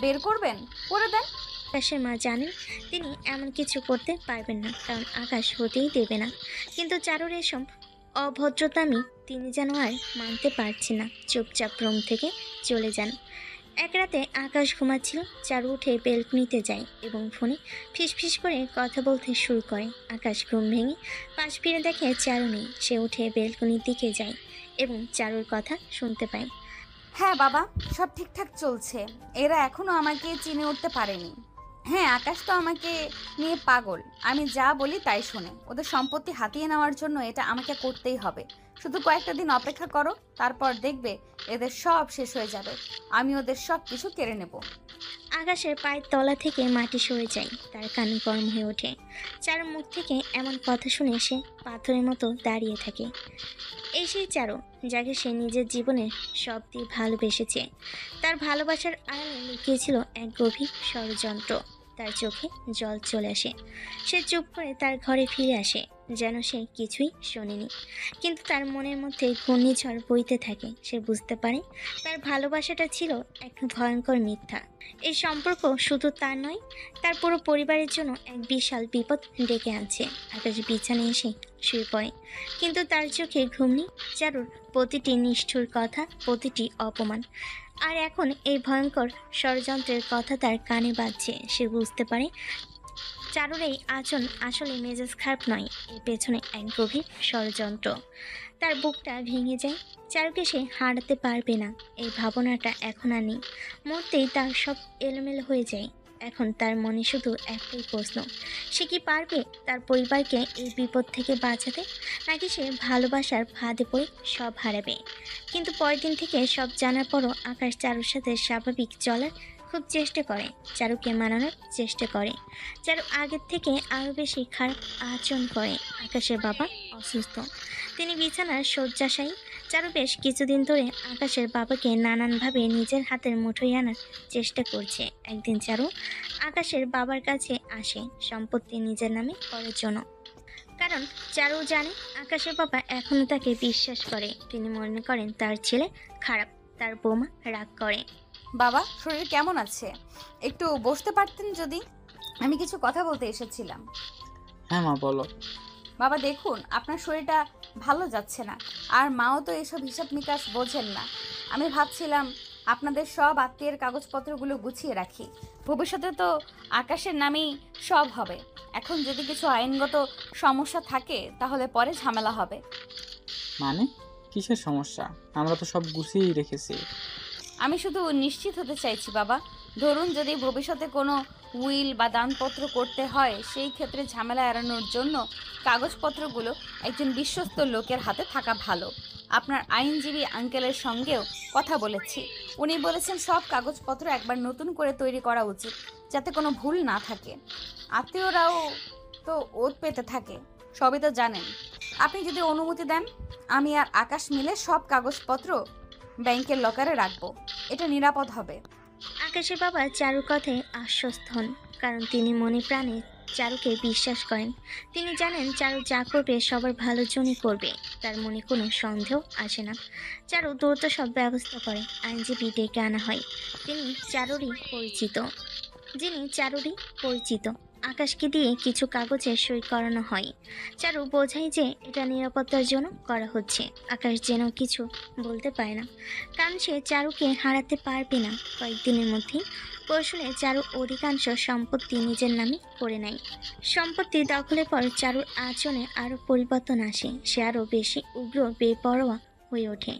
বের করবেন? করে দেন। আকাশের মা জানেন তিনি এমন কিছু করতে পারবেন না, কারণ আকাশ হতেই দেবে না। কিন্তু চারুর এসব অভদ্রতামি তিনি যেন আর মানতে পারছে না। চুপচাপ রুম থেকে চলে যান। এক রাতে আকাশ ঘুমাচ্ছিল। চারু উঠে বেলকনিতে যায় এবং ফোনে ফিসফিস করে কথা বলতে শুরু করে। আকাশ ঘুম ভেঙে পাশ ফিরে দেখে চারু নেই। সে উঠে বেলকনির দিকে যায় এবং চারুর কথা শুনতে পায়। হ্যাঁ বাবা, সব ঠিকঠাক চলছে। এরা এখনো আমাকে চিনে উঠতে পারেনি। হ্যাঁ, আকাশ তো আমাকে নিয়ে পাগল। আমি যা বলি তাই শোনে। ওদের সম্পত্তি হাতিয়ে নেওয়ার জন্য এটা আমাকে করতেই হবে। শুধু কয়েকটা দিন অপেক্ষা করো, তারপর দেখবে এদের সব শেষ হয়ে যাবে। আমি ওদের সব কিছু কেড়ে নেব। আকাশের পায়ের তলা থেকে মাটি সরে যায়। তার কান গরম হয়ে ওঠে। চারুর মুখ থেকে এমন কথা শুনে সে পাথরের মতো দাঁড়িয়ে থাকে। এই সেই চারু যাকে সে নিজের জীবনে সব দিয়ে ভালোবেসেছে। তার ভালোবাসার আড়ালে লুকিয়েছিল এক গভীর ষড়যন্ত্র। তার চোখে জল চলে আসে। সে চুপ করে তার ঘরে ফিরে আসে, যেন সে কিছুই শোনেনি। কিন্তু তার মনের মধ্যে ঘূর্ণিঝড় বইতে থাকে। সে বুঝতে পারে তার ভালোবাসাটা ছিল এক ভয়ঙ্কর মিথ্যা। এই সম্পর্ক শুধু তার নয়, তার পুরো পরিবারের জন্য এক বিশাল বিপদ ডেকে আনছে। আকাশ বিছানায় এসে শুয়ে পড়ে, কিন্তু তার চোখে ঘুম নেই। চারুর প্রতিটি নিষ্ঠুর কথা, প্রতিটি অপমান, আর এখন এই ভয়ঙ্কর ষড়যন্ত্রের কথা তার কানে বাজছে। সে বুঝতে পারে চারুর এই আচরণ আসলে মেজাজ খারাপ নয়, এর পেছনে এক গভীর ষড়যন্ত্র। তার বুকটা ভেঙে যায়। চারুকে সে হারাতে পারবে না, এই ভাবনাটা এখন আর নেই। মুহূর্তেই তার সব এলোমেলো হয়ে যায়। এখন তার মনে শুধু একটাই প্রশ্ন, সে কি পারবে তার পরিবারকে এই বিপদ থেকে বাঁচাতে, নাকি সে ভালোবাসার ফাঁদে পড়ে সব হারাবে। কিন্তু পরের দিন থেকে সব জানার পরও আকাশ চারুর সাথে স্বাভাবিক চলার খুব চেষ্টা করে, চারুকে মানানোর চেষ্টা করে। চারু আগের থেকে আরও বেশি খারাপ আচরণ করে। আকাশের বাবা অসুস্থ, তিনি বিছানার শয্যাশায়ী। চারু বেশ কিছুদিন ধরে আকাশের বাবাকে নানানভাবে নিজের হাতের মুঠোয় আনার চেষ্টা করছে। একদিন চারু আকাশের বাবার কাছে আসে সম্পত্তি নিজের নামে করার জন্য, কারণ চারু জানে আকাশের বাবা এখনও তাকে বিশ্বাস করে। তিনি মনে করেন তার ছেলে খারাপ, তার বৌমা রাগ করে। বাবা, শরীর কেমন আছে? একটু বসতে পারতেন যদি। আমি কিছু কথা বলতে এসেছিলাম। হ্যাঁ মা, বলো। বাবা দেখুন, আপনার শরীরটা ভালো যাচ্ছে না, আর মাও তো এসব হিসাব নিকাশ বোঝেন না। আমি ভাবছিলাম আপনাদের সব আত্মীয়ের কাগজপত্রগুলো গুছিয়ে রাখি। ভবিষ্যতে তো আকাশের নামেই সব হবে। এখন যদি কিছু আইনগত সমস্যা থাকে তাহলে পরে ঝামেলা হবে। মানে কিসের সমস্যা? আমরা তো সব গুছিয়েই রেখেছি। আমি শুধু নিশ্চিত হতে চাইছি বাবা। ধরুন যদি ভবিষ্যতে কোনো উইল বা দানপত্র করতে হয়, সেই ক্ষেত্রে ঝামেলা এড়ানোর জন্য কাগজপত্রগুলো একজন বিশ্বস্ত লোকের হাতে থাকা ভালো। আপনার আইনজীবী আঙ্কেলের সঙ্গেও কথা বলেছি। উনি বলেছেন সব কাগজপত্র একবার নতুন করে তৈরি করা উচিত, যাতে কোনো ভুল না থাকে। আত্মীয়রাও তো ওত পেতে থাকে, সবই তো জানেন। আপনি যদি অনুমতি দেন, আমি আর আকাশ মিলে সব কাগজপত্র ব্যাংকের লকারে রাখবো। এটা নিরাপদ হবে। আকাশের বাবা চারুর কথায় আশ্বস্ত হন, কারণ তিনি মনে প্রাণে চারুকে বিশ্বাস করেন। তিনি জানেন চারু যা করবে সবার ভালোর জন্যই করবে, তার মনে কোনো সন্দেহ আসে না। চারু দ্রুত সব ব্যবস্থা করে। আইনজীবী ডেকে আনা হয়, যিনি চারুরই পরিচিত। আকাশকে দিয়ে কিছু কাগজে সই করানো হয়। চারু বোঝায় যে এটা নিরাপত্তার জন্য করা হচ্ছে। আকাশ যেন কিছু বলতে পারে না, কারণ সে চারুকে হারাতে পারবে না। কয়েকদিনের মধ্যেই কৌশলে চারু অধিকাংশ সম্পত্তি নিজের নামে করে নেয়। সম্পত্তি দখলের পর চারুর আচরণে আরও পরিবর্তন আসে। সে আরও বেশি উগ্র, বেপরোয়া হয়ে ওঠে।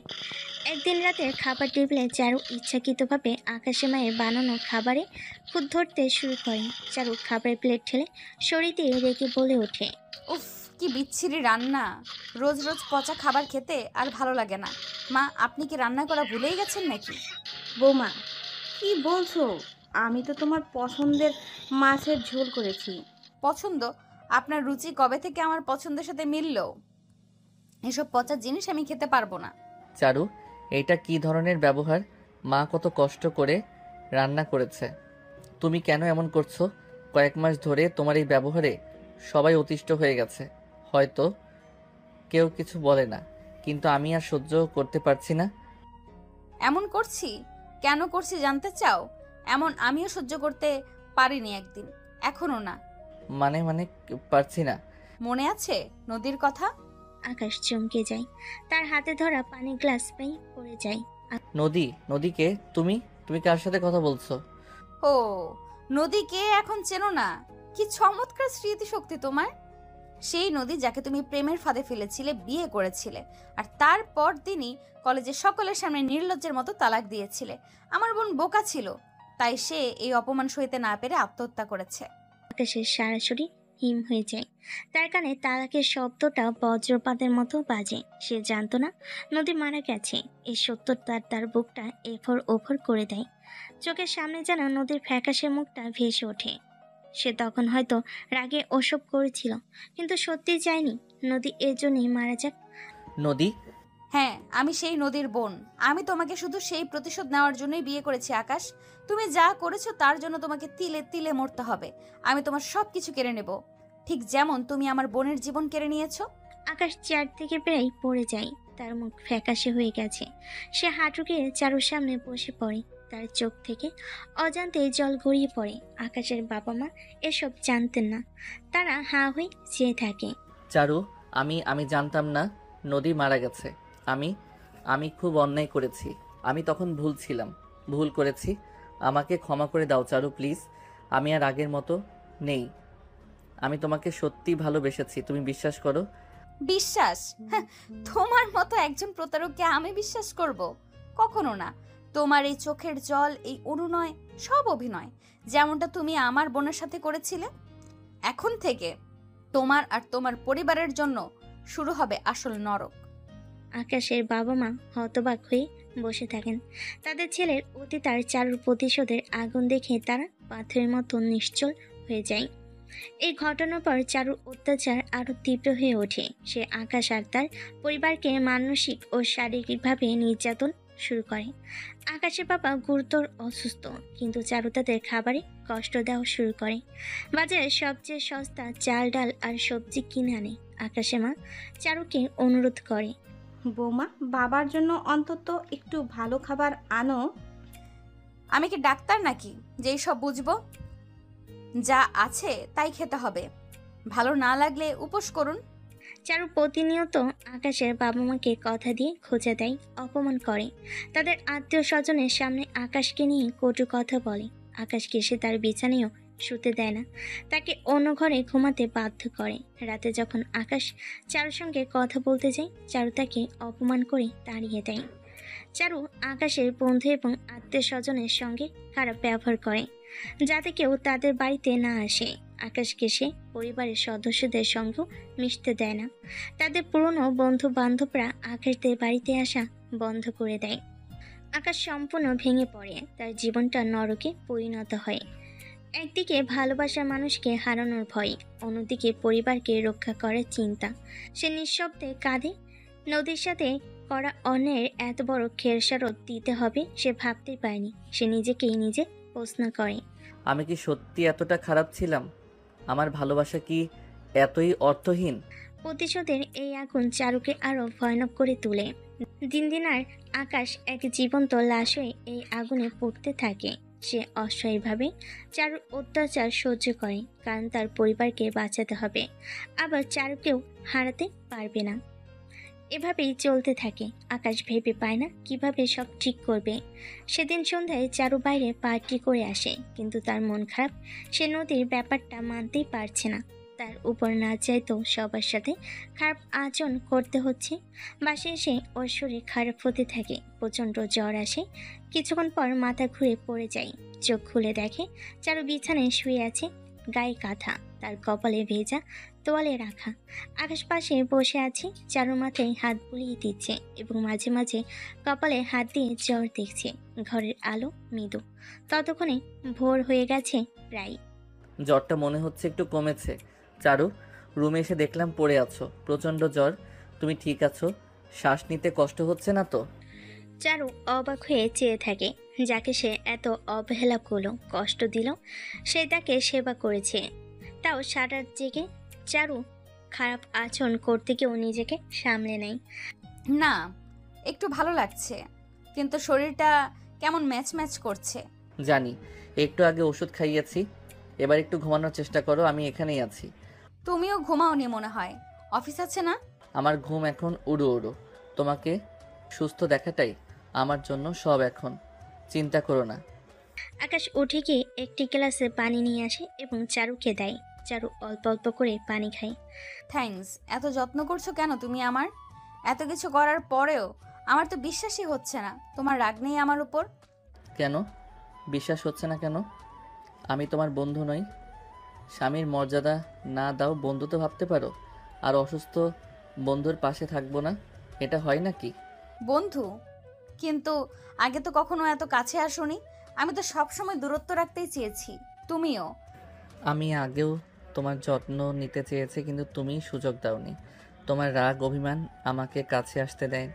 একদিন রাতে খাবার টেবিলে চারু ইচ্ছাকৃতভাবে আকাশে মায়ের বানানো খাবারে খুঁত ধরতে শুরু করে। চারু খাবারের প্লেট ঠেলে সরিয়ে দিয়ে রেগে বলে ওঠে, উফ, কি বিচ্ছিরি রান্না! রোজ রোজ পচা খাবার খেতে আর ভালো লাগে না। মা, আপনি কি রান্না করা ভুলেই গেছেন নাকি? বৌমা, কি বলছো? আমি তো তোমার পছন্দের মাছের ঝোল করেছি। পছন্দ? আপনার রুচি কবে থেকে আমার পছন্দের সাথে মিললো? এসব পচা জিনিস আমি খেতে পারবো না। চারু, এইটা কি ধরনের ব্যবহার? মা কত কষ্ট করে রান্না করেছে, তুমি কেন এমন করছো? কয়েক মাস ধরে তোমার এই ব্যবহারে সবাই অতিষ্ঠ হয়ে গেছে। হয়তো কেউ কিছু বলে না, কিন্তু আমি আর সহ্য করতে পারছি না। এমন করছি কেন করছি জানতে চাও? এমন আমিও সহ্য করতে পারিনি একদিন, এখনো না। মানে পারছি না। মনে আছে নদীর কথা? আকাশ চমকে যায়, তার হাতে ধরা পানি গ্লাস পেয়ে পড়ে যায়। নদীকে তুমি কার সাথে কথা বলছো? ও, নদীকে এখন চেনো না? কি চমৎকার স্মৃতিশক্তি তোমার! সেই নদী যাকে তুমি প্রেমের ফাঁদে ফেলেছিলে, বিয়ে করেছিলে, আর তারপর দিনই কলেজে সকলের সামনে নির্লজ্জের মতো তালাক দিয়েছিলে। আমার বোন বোকা ছিল, তাই সে এই অপমান সইতে না পেরে আত্মহত্যা করেছে। আকাশের সারা শরীর হিম হয়ে যায়, তার কানে তালাকের শব্দটা বজ্রপাতের মতো বাজে। সে জানতো না নদী মারা গেছে। এই সত্যটা তার বুকটা এফর ওফর করে দেয়। চোখের সামনে যেন নদীর ফ্যাকাশে মুখটা ভেসে ওঠে। সে তখন হয়তো রাগে ওসব করেছিল, কিন্তু সত্যি চায়নি নদী এর জন্যই মারা যাক। নদী? হ্যাঁ, আমি সেই নদীর বোন। আমি তোমাকে শুধু সেই প্রতিশোধ নেওয়ার জন্যই বিয়ে করেছি আকাশ। তুমি যা করেছো তার জন্য তোমাকে তিলে তিলে মরতে হবে। আমি তোমার সবকিছু কেড়ে নেব, ঠিক যেমন তুমি আমার বোনের জীবন কেড়ে নিয়েছো। আকাশ চেয়ার থেকে প্রায় পড়ে যায়, তার মুখ ফ্যাকাশে হয়ে গেছে। সে হাঁটু গেড়ে চারুর সামনে বসে পড়ে, তার চোখ থেকে অজান্তে জল গড়িয়ে পড়ে। আকাশের বাবা মা এসব জানতেন না, তারা হাঁ হয়ে চেয়ে থাকে। চারু, আমি জানতাম না নদী মারা গেছে। আমি খুব অন্যায় করেছি। আমি তখন ভুল করেছি। আমাকে ক্ষমা করে দাও চারু, প্লিজ। আমি আর আগের মতো নেই। আমি তোমাকে সত্যি ভালোবেসেছি, তুমি বিশ্বাস করো। বিশ্বাস? হ্যাঁ, তোমার মতো একজন প্রতারককে আমি বিশ্বাস করব? কখনো না। তোমার এই চোখের জল, এই অনুনয় সব অভিনয়, যেমনটা তুমি আমার বোনের সাথে করেছিলে। এখন থেকে তোমার আর তোমার পরিবারের জন্য শুরু হবে আসল নরক। আকাশের বাবা মা হতবাক হয়ে বসে থাকেন। তাদের ছেলের অতীত আর চারুর প্রতিশোধের আগুন দেখে তারা পাথরের মতো নিশ্চল হয়ে যায়। এই ঘটনার পর চারুর অত্যাচার আরো তীব্র হয়ে ওঠে। সে আকাশ আর তার পরিবারকে মানসিক ও শারীরিকভাবে নির্যাতন শুরু করে। আকাশের বাবা গুরুতর অসুস্থ, কিন্তু চারু তাদের খাবারে কষ্ট দেওয়া শুরু করে। বাজারে সবচেয়ে সস্তা চাল ডাল আর সবজি কিনে আনে। আকাশের মা চারুকে অনুরোধ করে, বৌমা, বাবার জন্য অন্তত একটু ভালো খাবার আনো। আমি কি ডাক্তার নাকি যেই সব বুঝবো? যা আছে তাই খেতে হবে, ভালো না লাগলে উপোস করুন। চারু প্রতিনিয়ত আকাশের বাবা মাকে কথা দিয়ে খোঁজা দেয়, অপমান করে। তাদের আত্মীয় স্বজনের সামনে আকাশকে নিয়ে কটু কথা বলে। আকাশকে সে তার বিছানায়ও শুতে দেয় না, তাকে অন্য ঘরে ঘুমাতে বাধ্য করে। রাতে যখন আকাশ চারুর সঙ্গে কথা বলতে যায়, চারু তাকে অপমান করে তাড়িয়ে দেয়। চারু আকাশের বন্ধু এবং আত্মীয় স্বজনের সঙ্গে খারাপ ব্যবহার করে, যাতে কেউ তাদের বাড়িতে না আসে। আকাশকে সে পরিবারের সদস্যদের সঙ্গেও মিশতে দেয় না। তাদের পুরনো বন্ধু বান্ধবরা আকাশদের বাড়িতে আসা বন্ধ করে দেয়। আকাশ সম্পূর্ণ ভেঙে পড়ে, তার জীবনটা নরকে পরিণত হয়। একদিকে ভালোবাসার মানুষকে হারানোর ভয়, অন্যদিকে পরিবারকে রক্ষা করার চিন্তা। সে নিঃশব্দে কাঁদে। নদীর সাথে করা অন্যায়ের এত বড় খেরসারত দিতে হবে সে ভাবতেই পারেনি। সে নিজেকেই নিজে প্রশ্ন করে, আমি কি সত্যি এতটা খারাপ ছিলাম? আমার ভালোবাসা কি এতই অর্থহীন? প্রতিশোধের এই আগুন চারুকে আরো ভয়ানক করে তোলে। দিন দিন আর আকাশ এক জীবন্ত লাশ হয়ে এই আগুনে পড়তে থাকে। সে অসহায়ভাবে চারুর অত্যাচার সহ্য করে, কারণ তার পরিবারকে বাঁচাতে হবে, আবার চারুকেও হারাতে পারবে না। এভাবেই চলতে থাকে। আকাশ ভেবে পায় না কিভাবে সব ঠিক করবে। সেদিন সন্ধ্যায় চারু বাইরে পার্টি করে আসে, কিন্তু তার মন খারাপ। সে নদীর ব্যাপারটা মানতেই পারছে না। তার উপর না চাইতো সবার সাথে খারাপ আচরণ করতে হচ্ছে। বাসে এসে ওর শরীর খারাপ হতে থাকে, প্রচণ্ড জ্বর আসে। কিছুক্ষণ পর মাথা ঘুরে পড়ে যায়। চোখ খুলে দেখে চারু বিছানায় শুয়ে আছে, গায়ে কাঁথা, তার কপালে ভেজা তোয়ালে রাখা। আকাশ পাশে বসে আছে, চারুর মাথায় হাত বুলিয়ে দিচ্ছে এবং মাঝে মাঝে কপালে হাত দিয়ে জ্বর দেখছে। ঘরের আলো মৃদু। ততক্ষণে ভোর হয়ে গেছে প্রায়। জ্বরটা মনে হচ্ছে একটু কমেছে। চারু, রুমে এসে দেখলাম পড়ে আছো, প্রচণ্ড জ্বর। তুমি ঠিক আছো? শ্বাস নিতে কষ্ট হচ্ছে না তো? চারু অবাক হয়ে চেয়ে থাকে। যাকে সে এত অবহেলা করলো, কষ্ট দিল, সে তাকে সেবা করেছে, তাও সারা রাত জেগে। চারু খারাপ আচরণ করতে গিয়েও নিজেকে সামলে নেয়। না, একটু ভালো লাগছে, কিন্তু শরীরটা কেমন ম্যাচ ম্যাচ করছে। জানি, একটু আগে ওষুধ খাইয়েছি। এবার একটু ঘুমানোর চেষ্টা করো, আমি এখানেই আছি। তুমিও ঘুমাওনি মনে হয়, অফিস আছে না? আমার ঘুম এখন উড়ো উড়ো। তোমাকে সুস্থ দেখাটাই আমার জন্য সব। এখন চিন্তা করো না। আকাশ উঠে গিয়ে একটি গ্লাসে পানি নিয়ে আসে এবং চারুকে দেয়। চারু অল্প অল্প করে পানি খায়। থ্যাঙ্কস। এত যত্ন করছো কেন তুমি আমার? এত কিছু করার পরেও আমার তো বিশ্বাসই হচ্ছে না তোমার রাগ নেই আমার উপর। কেন বিশ্বাস হচ্ছে না কেন? আমি তোমার বন্ধু নই? স্বামীর মর্যাদা না দাও বন্ধু তো ভাবতে পারো। আর অসুস্থ বন্ধুর পাশে থাকবো না, এটা হয় নাকি? বন্ধু? কিন্তু আগে তো কখনো এত কাছে আসোনি। আমি তো সবসময় দূরত্ব রাখতেই চেয়েছি, তুমিও। আমি আগেও তোমার যত্ন নিতে চেয়েছি, কিন্তু তুমি সুযোগ দাওনি। তোমার রাগ অভিমান আমাকে কাছে আসতে দেয়।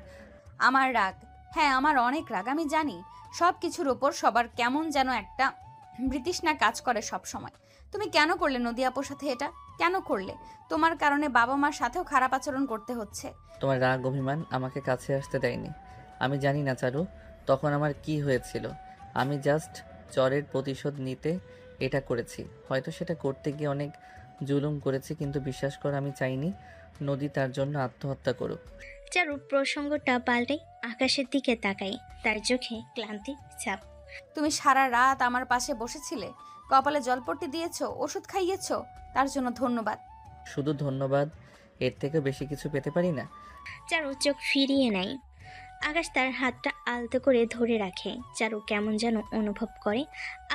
আমার রাগ? হ্যাঁ, আমার অনেক রাগ। আমি জানি সব কিছুর ওপর সবার কেমন যেন একটা বৃতৃষ্ণা কাজ করে সব সময়। তুমি কেন করলে নদী আপুর সাথে এটা? কেন করলে? তোমার কারণে বাবা মার সাথেও খারাপ আচরণ করতে হচ্ছে। তোমার রাগ অভিমান আমাকে কাছে আসতে দেয়নি। আমি জানি না চারু তখন আমার কি হয়েছিল। আমি জাস্ট জ্বরের প্রতিশোধ নিতে এটা করেছি। হয়তো সেটা করতে গিয়ে অনেক জুলুম করেছি, কিন্তু বিশ্বাস কর আমি চাইনি নদী তার জন্য আত্মহত্যা করুক। চারু প্রসঙ্গটা পাল্টে আকাশের দিকে তাকাই, তার চোখে ক্লান্তি ছাপ। তুমি সারা রাত আমার পাশে বসেছিলে, কপালে জলপট্টি দিয়েছো, ওষুধ খাইয়েছো, তার জন্য ধন্যবাদ। শুধু ধন্যবাদ? এর থেকে বেশি কিছু পেতে পারি না? চারু চোখ ফিরিয়ে নেয়। আকাশ তার হাতটা আলতো করে ধরে রাখে। চারু কেমন যেন অনুভব করে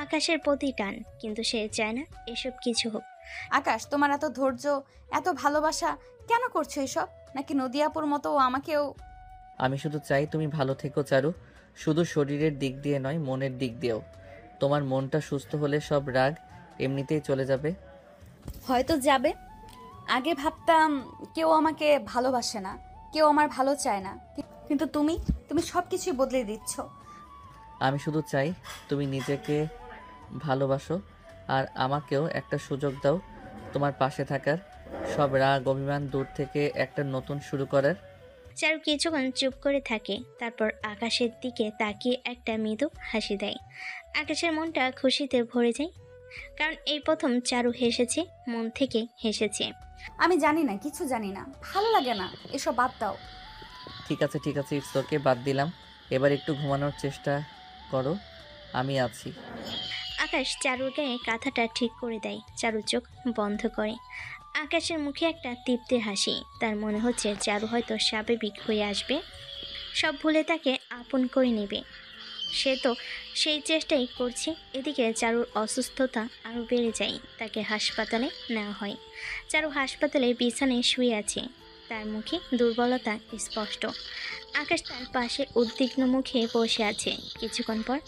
আকাশের প্রতি টান, কিন্তু সে চায় না এসব কিছু হোক। আকাশ, তোমার এত ধৈর্য, এত ভালোবাসা, কেন করছো এসব? নাকি নদিয়াপুর মতো আমাকেও? আমি শুধু চাই তুমি ভালো থেকো চারু, শুধু শরীরের দিক দিয়ে নয়, মনের দিক দিয়েও। তোমার মনটা সুস্থ হলে সব রাগ এমনিতেই চলে যাবে। হয়তো যাবে। আগে ভাবতাম কেউ আমাকে ভালোবাসে না, কেউ আমার ভালো চায় না, কিন্তু তুমি সব কিছুই বদলে দিচ্ছ। আমি শুধু চাই তুমি নিজেকে ভালোবাসো আর আমাকেও একটা সুযোগ দাও তোমার পাশে থাকার, সব রাগ অভিমান দূর থেকে একটা নতুন শুরু করার। চারু কিছুক্ষণ চুপ করে থাকে, তারপর আকাশের দিকে তাকিয়ে একটা মৃদু হাসি দেয়। আকাশের মনটা খুশিতে ভরে যায়, কারণ এই প্রথম চারু হেসেছে, মন থেকে হেসেছে। আমি জানি না, কিছু জানি না, ভালো লাগে না, এসব বাদ দাও। ঠিক আছে ইটস ওকে, বাদ দিলাম। এবার একটু ঘুমানোর চেষ্টা করো, আমি আছি। আকাশ চারুর গায়ে কাঁথাটা ঠিক করে দেয়। চারু চোখ বন্ধ করে। আকাশের মুখে একটা তৃপ্তির হাসি। তার মনে হচ্ছে চারু হয়তো স্বাভাবিক হয়ে আসবে, সব ভুলে তাকে আপন করে নেবে। সে তো সেই চেষ্টাই করছে। এদিকে চারুর অসুস্থতা আরও বেড়ে যায়। তাকে হাসপাতালে নেওয়া হয়। চারু হাসপাতালে বিছানায় শুয়ে আছে, তার মুখে দুর্বলতা স্পষ্ট। আকাশ তার পাশে উদ্বিগ্ন মুখে বসে আছে। কিছুক্ষণ পর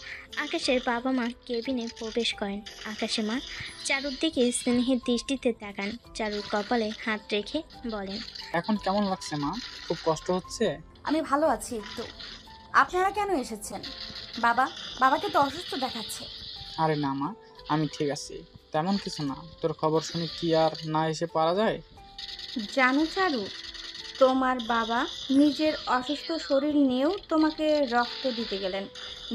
আকাশের বাবা মা কেবিনে প্রবেশ করেন। আকাশের মা চারুর দিকে স্নেহের দৃষ্টিতে তাকান। চারুর কপালে হাত রেখে বলেন, এখন কেমন লাগছে মা? খুব কষ্ট হচ্ছে? আমি ভালো আছি একটু। আপনারা কেন এসেছেন? বাবাকে তো অসুস্থ দেখাচ্ছে। আরে না মা, আমি ঠিক আছি, তেমন কিছু না। তোর খবর শুনে কি আর না এসে পারা যায়? জানো চারু, তোমার বাবা নিজের অসুস্থ শরীর নিয়েও তোমাকে রক্ত দিতে গেলেন।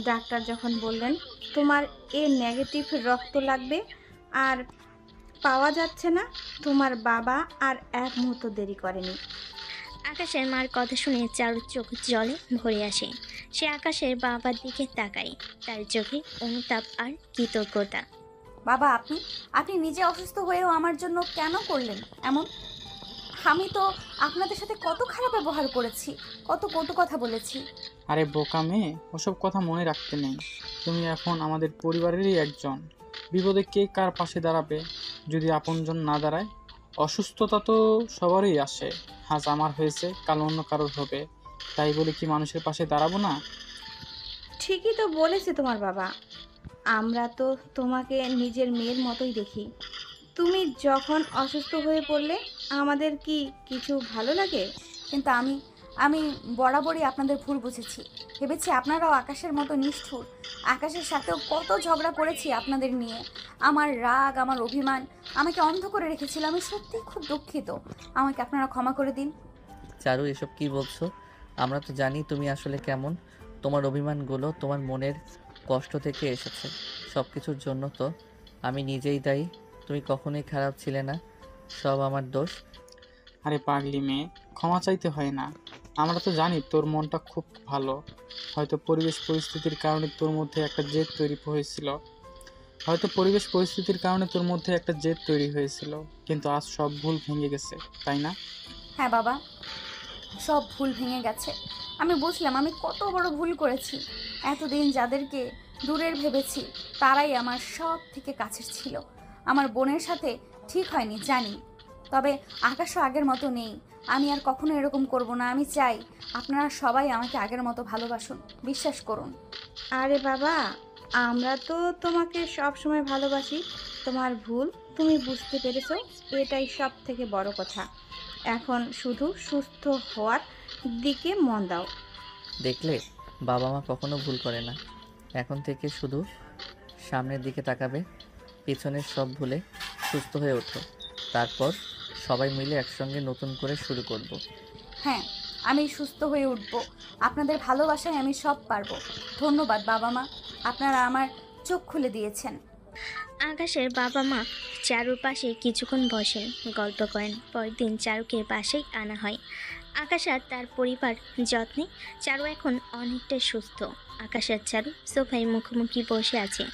ডাক্তার যখন বললেন তোমার এ নেগেটিভ রক্ত লাগবে আর পাওয়া যাচ্ছে না, তোমার বাবা আর এক মুহূর্ত দেরি করেনি। আকাশের মার কথা শুনে চারুর চোখ জলে ভরে আসে। সে আকাশের বাবার দিকে তাকায়, তার চোখে অনুতাপ আর কৃতজ্ঞতা। বাবা, আপনি নিজে অসুস্থ হয়েও আমার জন্য কেন করলেন এমন? আমি তো আপনাদের সাথে কত খারাপ ব্যবহার করেছি, কত কটু কথা বলেছি। আরে বোকা মেয়ে, ওসব কথা মনে রাখতে নেই। তুমি এখন আমাদের পরিবারেরই একজন। বিপদে কে কার পাশে দাঁড়াবে যদি আপনজন না দাঁড়ায়? অসুস্থতা তো সবারই আসে, আজ আমার হয়েছে কাল অন্য কারোর হবে, তাই বলে কি মানুষের পাশে দাঁড়াবো না? ঠিকই তো বলেছে তোমার বাবা, আমরা তো তোমাকে নিজের মেয়ের মতোই দেখি। তুমি যখন অসুস্থ হয়ে পড়লে আমাদের কি কিছু ভালো লাগে? কিন্তু আমি আমি বরাবরই আপনাদের ভুল বুঝেছি। ভেবেছি আপনারাও আকাশের মতো নিষ্ঠুর। আকাশের সাথেও কত ঝগড়া করেছি আপনাদের নিয়ে। আমার রাগ, আমার অভিমান আমাকে অন্ধ করে রেখেছিল। আমি সত্যিই খুব দুঃখিত। আমাকে আপনারা ক্ষমা করে দিন। চারু, এসব কি বলছো? আমরা তো জানি তুমি আসলে কেমন। তোমার অভিমানগুলো তোমার মনের কষ্ট থেকে এসেছে। সব কিছুর জন্য তো আমি নিজেই দায়ী। তুমি কখনোই খারাপ ছিলে না, সব আমার দোষ। আরে পাগলি মেয়ে, ক্ষমা চাইতে হয় না। আমরা তো জানি তোর মনটা খুব ভালো। হয়তো পরিবেশ পরিস্থিতির কারণে তোর মধ্যে একটা জেদ তৈরি হয়েছিল, কিন্তু আজ সব ভুল ভেঙে গেছে, তাই না? হ্যাঁ বাবা, সব ভুল ভেঙে গেছে। আমি বুঝলাম আমি কত বড় ভুল করেছি। এতদিন যাদেরকে দূরের ভেবেছি তারাই আমার সব থেকে কাছের ছিল। আমার বোনের সাথে ঠিক হয়নি জানি, তবে আকাশও আগের মতো নেই। আমি আর কখনো এরকম করব না। আমি চাই আপনারা সবাই আমাকে আগের মতো ভালোবাসুন, বিশ্বাস করুন। আরে বাবা, আমরা তো তোমাকে সব সময় ভালোবাসি। তোমার ভুল তুমি বুঝতে পেরেছো, এটাই সব থেকে বড় কথা। এখন শুধু সুস্থ হওয়ার দিকে মন দাও। দেখলে, বাবা মা কখনো ভুল করে না। এখন থেকে শুধু সামনের দিকে তাকাবে, পেছনের সব ভুলে সুস্থ হয়ে ওঠো। তারপর সবাই মিলে একসঙ্গে নতুন করে শুরু করব। হ্যাঁ, আমি সুস্থ হয়ে উঠব। আপনাদের ভালোবাসায় আমি সব পারবো। ধন্যবাদ বাবা মা, আপনারা আমার চোখ খুলে দিয়েছেন। আকাশের বাবা মা চারুর পাশে কিছুক্ষণ বসেন, গল্প করেন। পরের দিন চারুকে বাসায় আনা হয়। আকাশ আর তার পরিবার যত্নে চারু এখন অনেকটাই সুস্থ। আকাশ আর চারু সোফায় মুখোমুখি বসে আছে।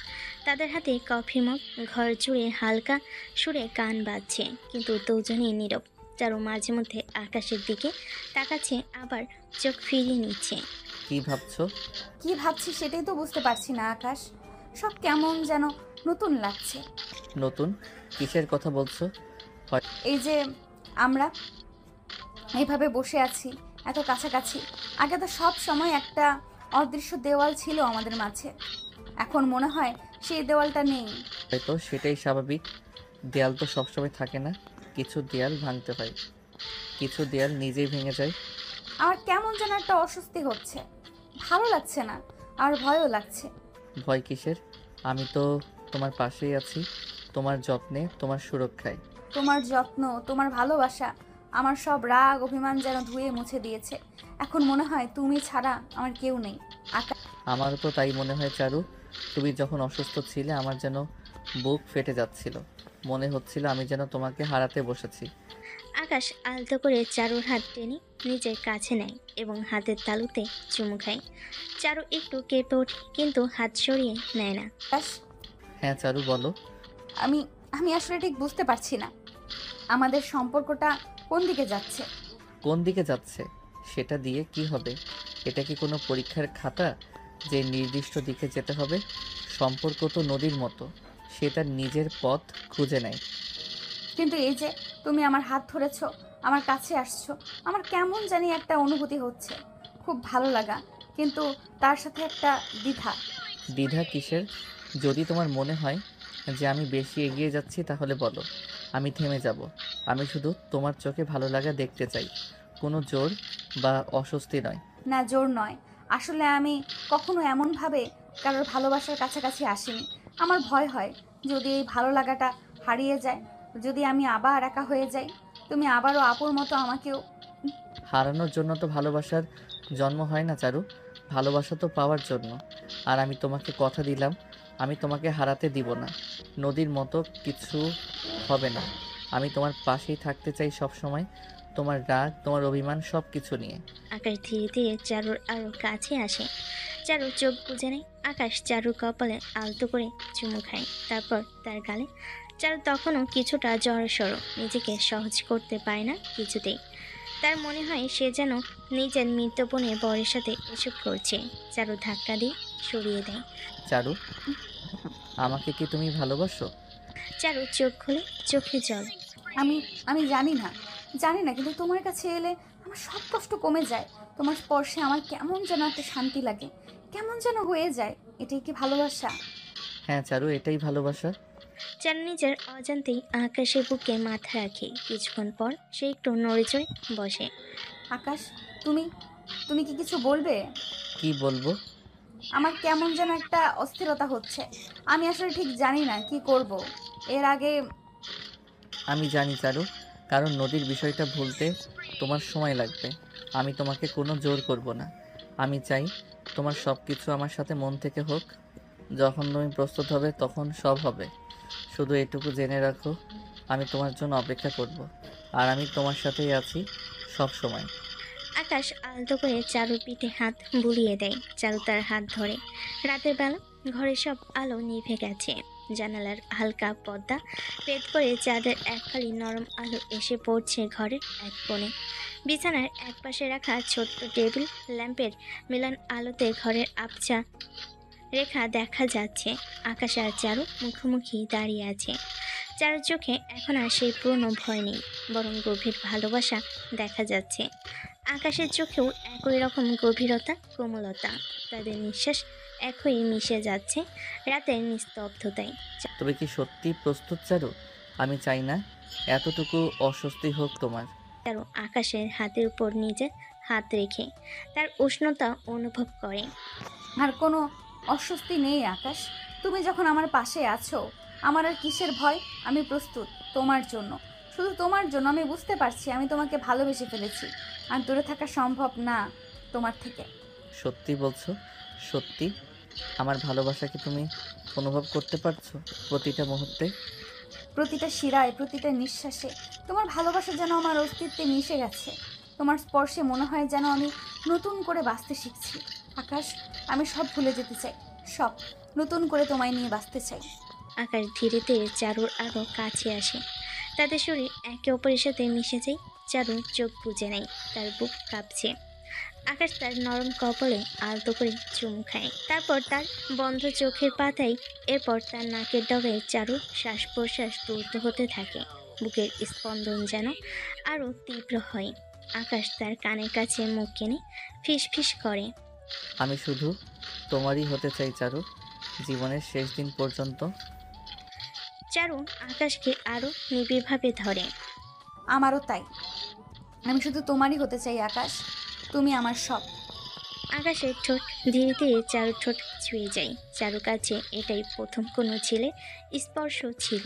তাদের হাতে কফি মগ, ঘর জুড়ে হালকা সুরে গান বাজছে, কিন্তু দুজনেই নীরব। চারু মাঝে মধ্যে আকাশের দিকে তাকাচ্ছে, আবার চোখ ফিরিয়ে নিচ্ছে। কি ভাবছো? কি ভাবছি সেটাই তো বুঝতে পারছি না আকাশ। সব কেমন যেন নতুন লাগছে। নতুন? কিসের কথা বলছো? এই যে আমরা এইভাবে বসে আছি এত কাছাকাছি। আগে তো সব সময় একটা অদৃশ্য দেওয়াল ছিল আমাদের মাঝে, এখন মনে হয় সেই দেওয়ালটা নেই। হয়তো সেটাই স্বাভাবিক। দেয়াল তো সবসময় থাকে না, কিছু দেয়াল ভাঙতে হয়, কিছু দেয়াল নিজেই ভেঙে যায়। আমার কেমন যেন একটা অস্বস্তি হচ্ছে, ভালো লাগছে না, আর ভয়ও লাগছে। ভয় কিসের? আমি তো তোমার পাশেই আছি, তোমার যত্নে, তোমার সুরক্ষায়। তোমার যত্ন, তোমার ভালোবাসা আমার সব রাগ অভিমান যেন ধুয়ে মুছে দিয়েছে। এখন মনে হয় তুমি ছাড়া আমার কেউ নেই। আমারও তো তাই মনে হয় চারু। তুমি যখন অসুস্থ ছিলে আমার যেন বুক ফেটে যাচ্ছিল, মনে হচ্ছিল আমি যেন তোমাকে হারাতে বসেছি। আকাশ আলতো করে চারুর হাত টেনে নিজের কাছে নেয় এবং হাতের তালুতে চুমু খায়। চারু একটু কেঁপে ওঠে, কিন্তু হাত সরিয়ে নেয় না। হ্যাঁ চারু, বলো। আমি আসলে ঠিক বুঝতে পারছি না আমাদের সম্পর্কটা কোন দিকে যাচ্ছে। কোন দিকে যাচ্ছে সেটা দিয়ে কি হবে? এটা কি কোনো পরীক্ষার খাতা যে নির্দিষ্ট দিকে যেতে হবে? সম্পর্ক তো নদীর মতো, সে তার নিজের পথ খুঁজে নেয়। কিন্তু এই যে তুমি আমার হাত ধরেছো, আমার কাছে আসছো, আমার কেমন জানি একটা অনুভূতি হচ্ছে, খুব ভালো লাগা, কিন্তু তার সাথে একটা দ্বিধা। দ্বিধা কিসের? যদি তোমার মনে হয় যে আমি বেশি এগিয়ে যাচ্ছি তাহলে বলো, আমি থেমে যাব। আমি শুধু তোমার চোখে ভালো লাগা দেখতে চাই, কোনো জোর বা অস্বস্তি নয়। না, জোর নয়। আসলে আমি কখনো এমনভাবে কারোর ভালোবাসার কাছাকাছি আসিনি। আমার ভয় হয় যদি এই ভালো লাগাটা হারিয়ে যায়, যদি আমি আবার একা হয়ে যাই, তুমি আবারও আপুর মতো আমাকেও। হারানোর জন্য তো ভালোবাসার জন্ম হয় না চারু, ভালোবাসা তো পাওয়ার জন্য। আর আমি তোমাকে কথা দিলাম আমি তোমাকে হারাতে দিব না। নদীর মতো কিছু হবে না, আমি তোমার পাশেই থাকতে চাই সব সময়, তোমার রাগ, তোমার অভিমান সব কিছু নিয়ে। আকাশ ধীরে ধীরে চারুর আরো কাছে আসে। চারু চোখ বুজে নেয়। আকাশ চারুর কপালে আলতো করে চুমু খায়, তারপর তার গালে। চারু তখনও কিছুটা জড়সড়, নিজেকে সহজ করতে পারে না কিছুতেই। তার মনে হয় সে যেন নিজের মৃত্যুপণের বরের সাথে এসব করছে। চারু ধাক্কা দিয়ে সরিয়ে দেয়। চারু, আমাকে কি তুমি ভালোবাসো? চারু চোখ খুলে চোখে জল। আমি আমি জানি না কিন্তু তোমার কাছে এলে আমার সব কষ্ট কমে যায়। তোমার স্পর্শে আমার কেমন যেন একটা শান্তি লাগে, কেমন যেন হয়ে যায়। এটাই কি ভালোবাসা? হ্যাঁ চারু, এটাই ভালোবাসা। চারু নিজের অজান্তেই আকাশের বুকে মাথা রাখে। কিছুক্ষণ পর সে একটু নড়ে চড়ে বসে। আকাশ, তুমি তুমি কি কিছু বলবে? কি বলবো? আমার কেমন যেন একটা অস্থিরতা হচ্ছে। আমি আসলে ঠিক জানি না কি করব। এর আগে আমি জানি চারু, কারণ নদীর বিষয়টা ভুলতে তোমার সময় লাগবে। আমি তোমাকে কোনো জোর করব না। আমি চাই তোমার সব কিছু আমার সাথে মন থেকে হোক। যখন তুমি প্রস্তুত হবে তখন সব হবে। শুধু এটুকু জেনে রাখো, আমি তোমার জন্য অপেক্ষা করব, আর আমি তোমার সাথেই আছি সব সময়। আকাশ আলতো করে চারুর পিঠে হাত বুলিয়ে দেয়। চারু তার হাত ধরে। রাতের বেলা ঘরের সব আলো নিভে গেছে। জানালার হালকা পর্দা ভেদ করে চাঁদের একখালি নরম আলো এসে পড়ছে ঘরের এক কোণে। বিছানার একপাশে রাখা ছোট্ট টেবিল ল্যাম্পের মিলান আলোতে ঘরের আবছা রেখা দেখা যাচ্ছে। আকাশ আর চারু মুখোমুখি দাঁড়িয়ে আছে। চারুর চোখে এখন আর সেই পুরনো ভয় নেই, বরং গভীর ভালোবাসা দেখা যাচ্ছে। আকাশের চোখেও একই রকম গভীরতা, কোমলতা। তাদের নিঃশ্বাস একই মিশে যাচ্ছে রাতের নিস্তব্ধতায়। তবে কি সত্যি প্রস্তুত চারু? আমি চাই না এতটুকু অস্বস্তি হোক তোমার। চারু আকাশের হাতের উপর নিজের হাত রেখে তার উষ্ণতা অনুভব করে। আর কোনো অস্বস্তি নেই আকাশ। তুমি যখন আমার পাশে আছো, আমার আর কিসের ভয়? আমি প্রস্তুত তোমার জন্য, শুধু তোমার জন্য। আমি বুঝতে পারছি আমি তোমাকে ভালোবেসে ফেলেছি, আর দূরে থাকা সম্ভব না তোমার থেকে। সত্যি বলছো? সত্যি? আমার ভালোবাসা কি তুমি অনুভব করতে পারছো প্রতিটা মুহূর্তে? প্রতিটা শিরায়, প্রতিটা নিঃশ্বাসে তোমার ভালোবাসা যেন আমার অস্তিত্বে মিশে গেছে। তোমার স্পর্শে মনে হয় যেন আমি নতুন করে বাঁচতে শিখছি। আকাশ, আমি সব ভুলে যেতে চাই, সব নতুন করে তোমায় নিয়ে বাঁচতে চাই। আকাশ ধীরে ধীরে চারুর আরও কাছে আসে। তাদের শরীর একে অপরের সাথে মিশে যায়। চারু চোখ বুজে নেয়, তার বুক কাঁপছে। আকাশ তার নরম কপালে আলতো করে চুমু খায়, তারপর তার বন্ধ চোখের পাতায়, এরপর তার নাকের ডগায় চারুর শ্বাস প্রশ্বাস দ্রুত হতে থাকে। বুকের স্পন্দন যেন আরও তীব্র হয়। আকাশ তার কানের কাছে মুখ কেনে ফিস ফিস করে। আমি শুধু তোমারই হতে চাই চারু, জীবনের শেষ দিন পর্যন্ত। চারু আকাশকে আরও নিবিড়ভাবে ধরে। আমারও তাই। আমি শুধু তোমারই হতে চাই আকাশ, তুমি আমার সব। আকাশের ঠোঁট ধীরে ধীরে চারুর ঠোঁট ছুঁয়ে যায়। চারু কাছে এটাই প্রথম কোনো ছেলে স্পর্শ ছিল।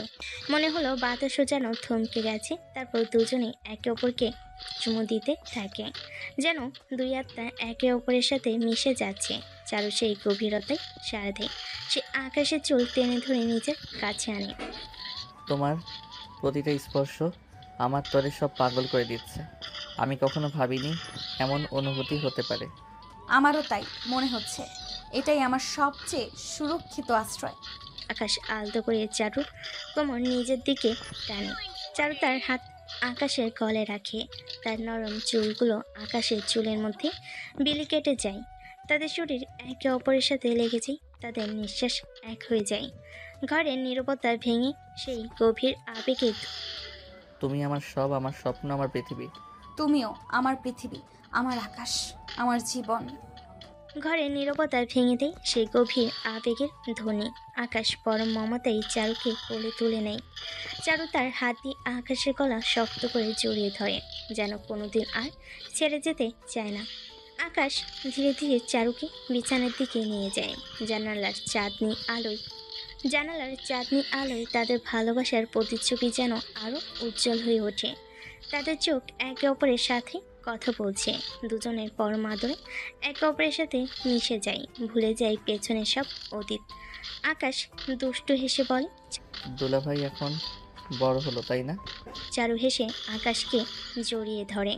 মনে হলো বাতাসও যেন থমকে গেছে। তারপর দুজনে একে অপরকে চুমু দিতে থাকে, যেন দুই আত্মা একে অপরের সাথে মিশে যাচ্ছে। চারু সেই গভীরতায় সাড়া দেয়। সে আকাশের চুল টেনে ধরে নিজের কাছে আনে। তোমার প্রতিটা স্পর্শ আমার তরে সব পাগল করে দিচ্ছে। আমি কখনো ভাবিনি এমন অনুভূতি হতে পারে। আমারও তাই মনে হচ্ছে। এটাই আমার সবচেয়ে সুরক্ষিত আশ্রয়। আকাশ আলতো করে চারুর কোমর নিজের দিকে টানে। চারু তার হাত আকাশের গলে রাখে। তার নরম চুলগুলো আকাশের চুলের মধ্যে বিলি কেটে যায়। তাদের শরীর একে অপরের সাথে লেগে যায়। তাদের নিঃশ্বাস এক হয়ে যায়। ঘরের নীরবতা ভেঙে সেই গভীর আবেগে। তুমি আমার সব, আমার স্বপ্ন, আমার পৃথিবী। তুমিও আমার পৃথিবী, আমার আকাশ, আমার জীবন। ঘরের নীরবতা ভেঙে দেয় সেই গভীর আবেগের ধ্বনি। আকাশ পরম মমতায় চারুকে কোলে তুলে নেয়। চারু তার হাত দিয়ে আকাশের গলা শক্ত করে জড়িয়ে ধরে, যেন কোনোদিন আর ছেড়ে যেতে চায় না। আকাশ ধীরে ধীরে চারুকে বিছানার দিকে নিয়ে যায়। জানালার চাঁদনি আলোয় তাদের ভালোবাসার প্রতিচ্ছবি যেন আরও উজ্জ্বল হয়ে ওঠে। তাদের চোখ একে অপরের সাথে কথা বলছে। দুজনের পরম আদরে একে অপরের সাথে মিশে যায়, ভুলে যায় পেছনের সব অতীত। আকাশ দুষ্টু হেসে বলে, দুলাভাই এখন বড় হলো, তাই না? চারু হেসে আকাশকে জড়িয়ে ধরে।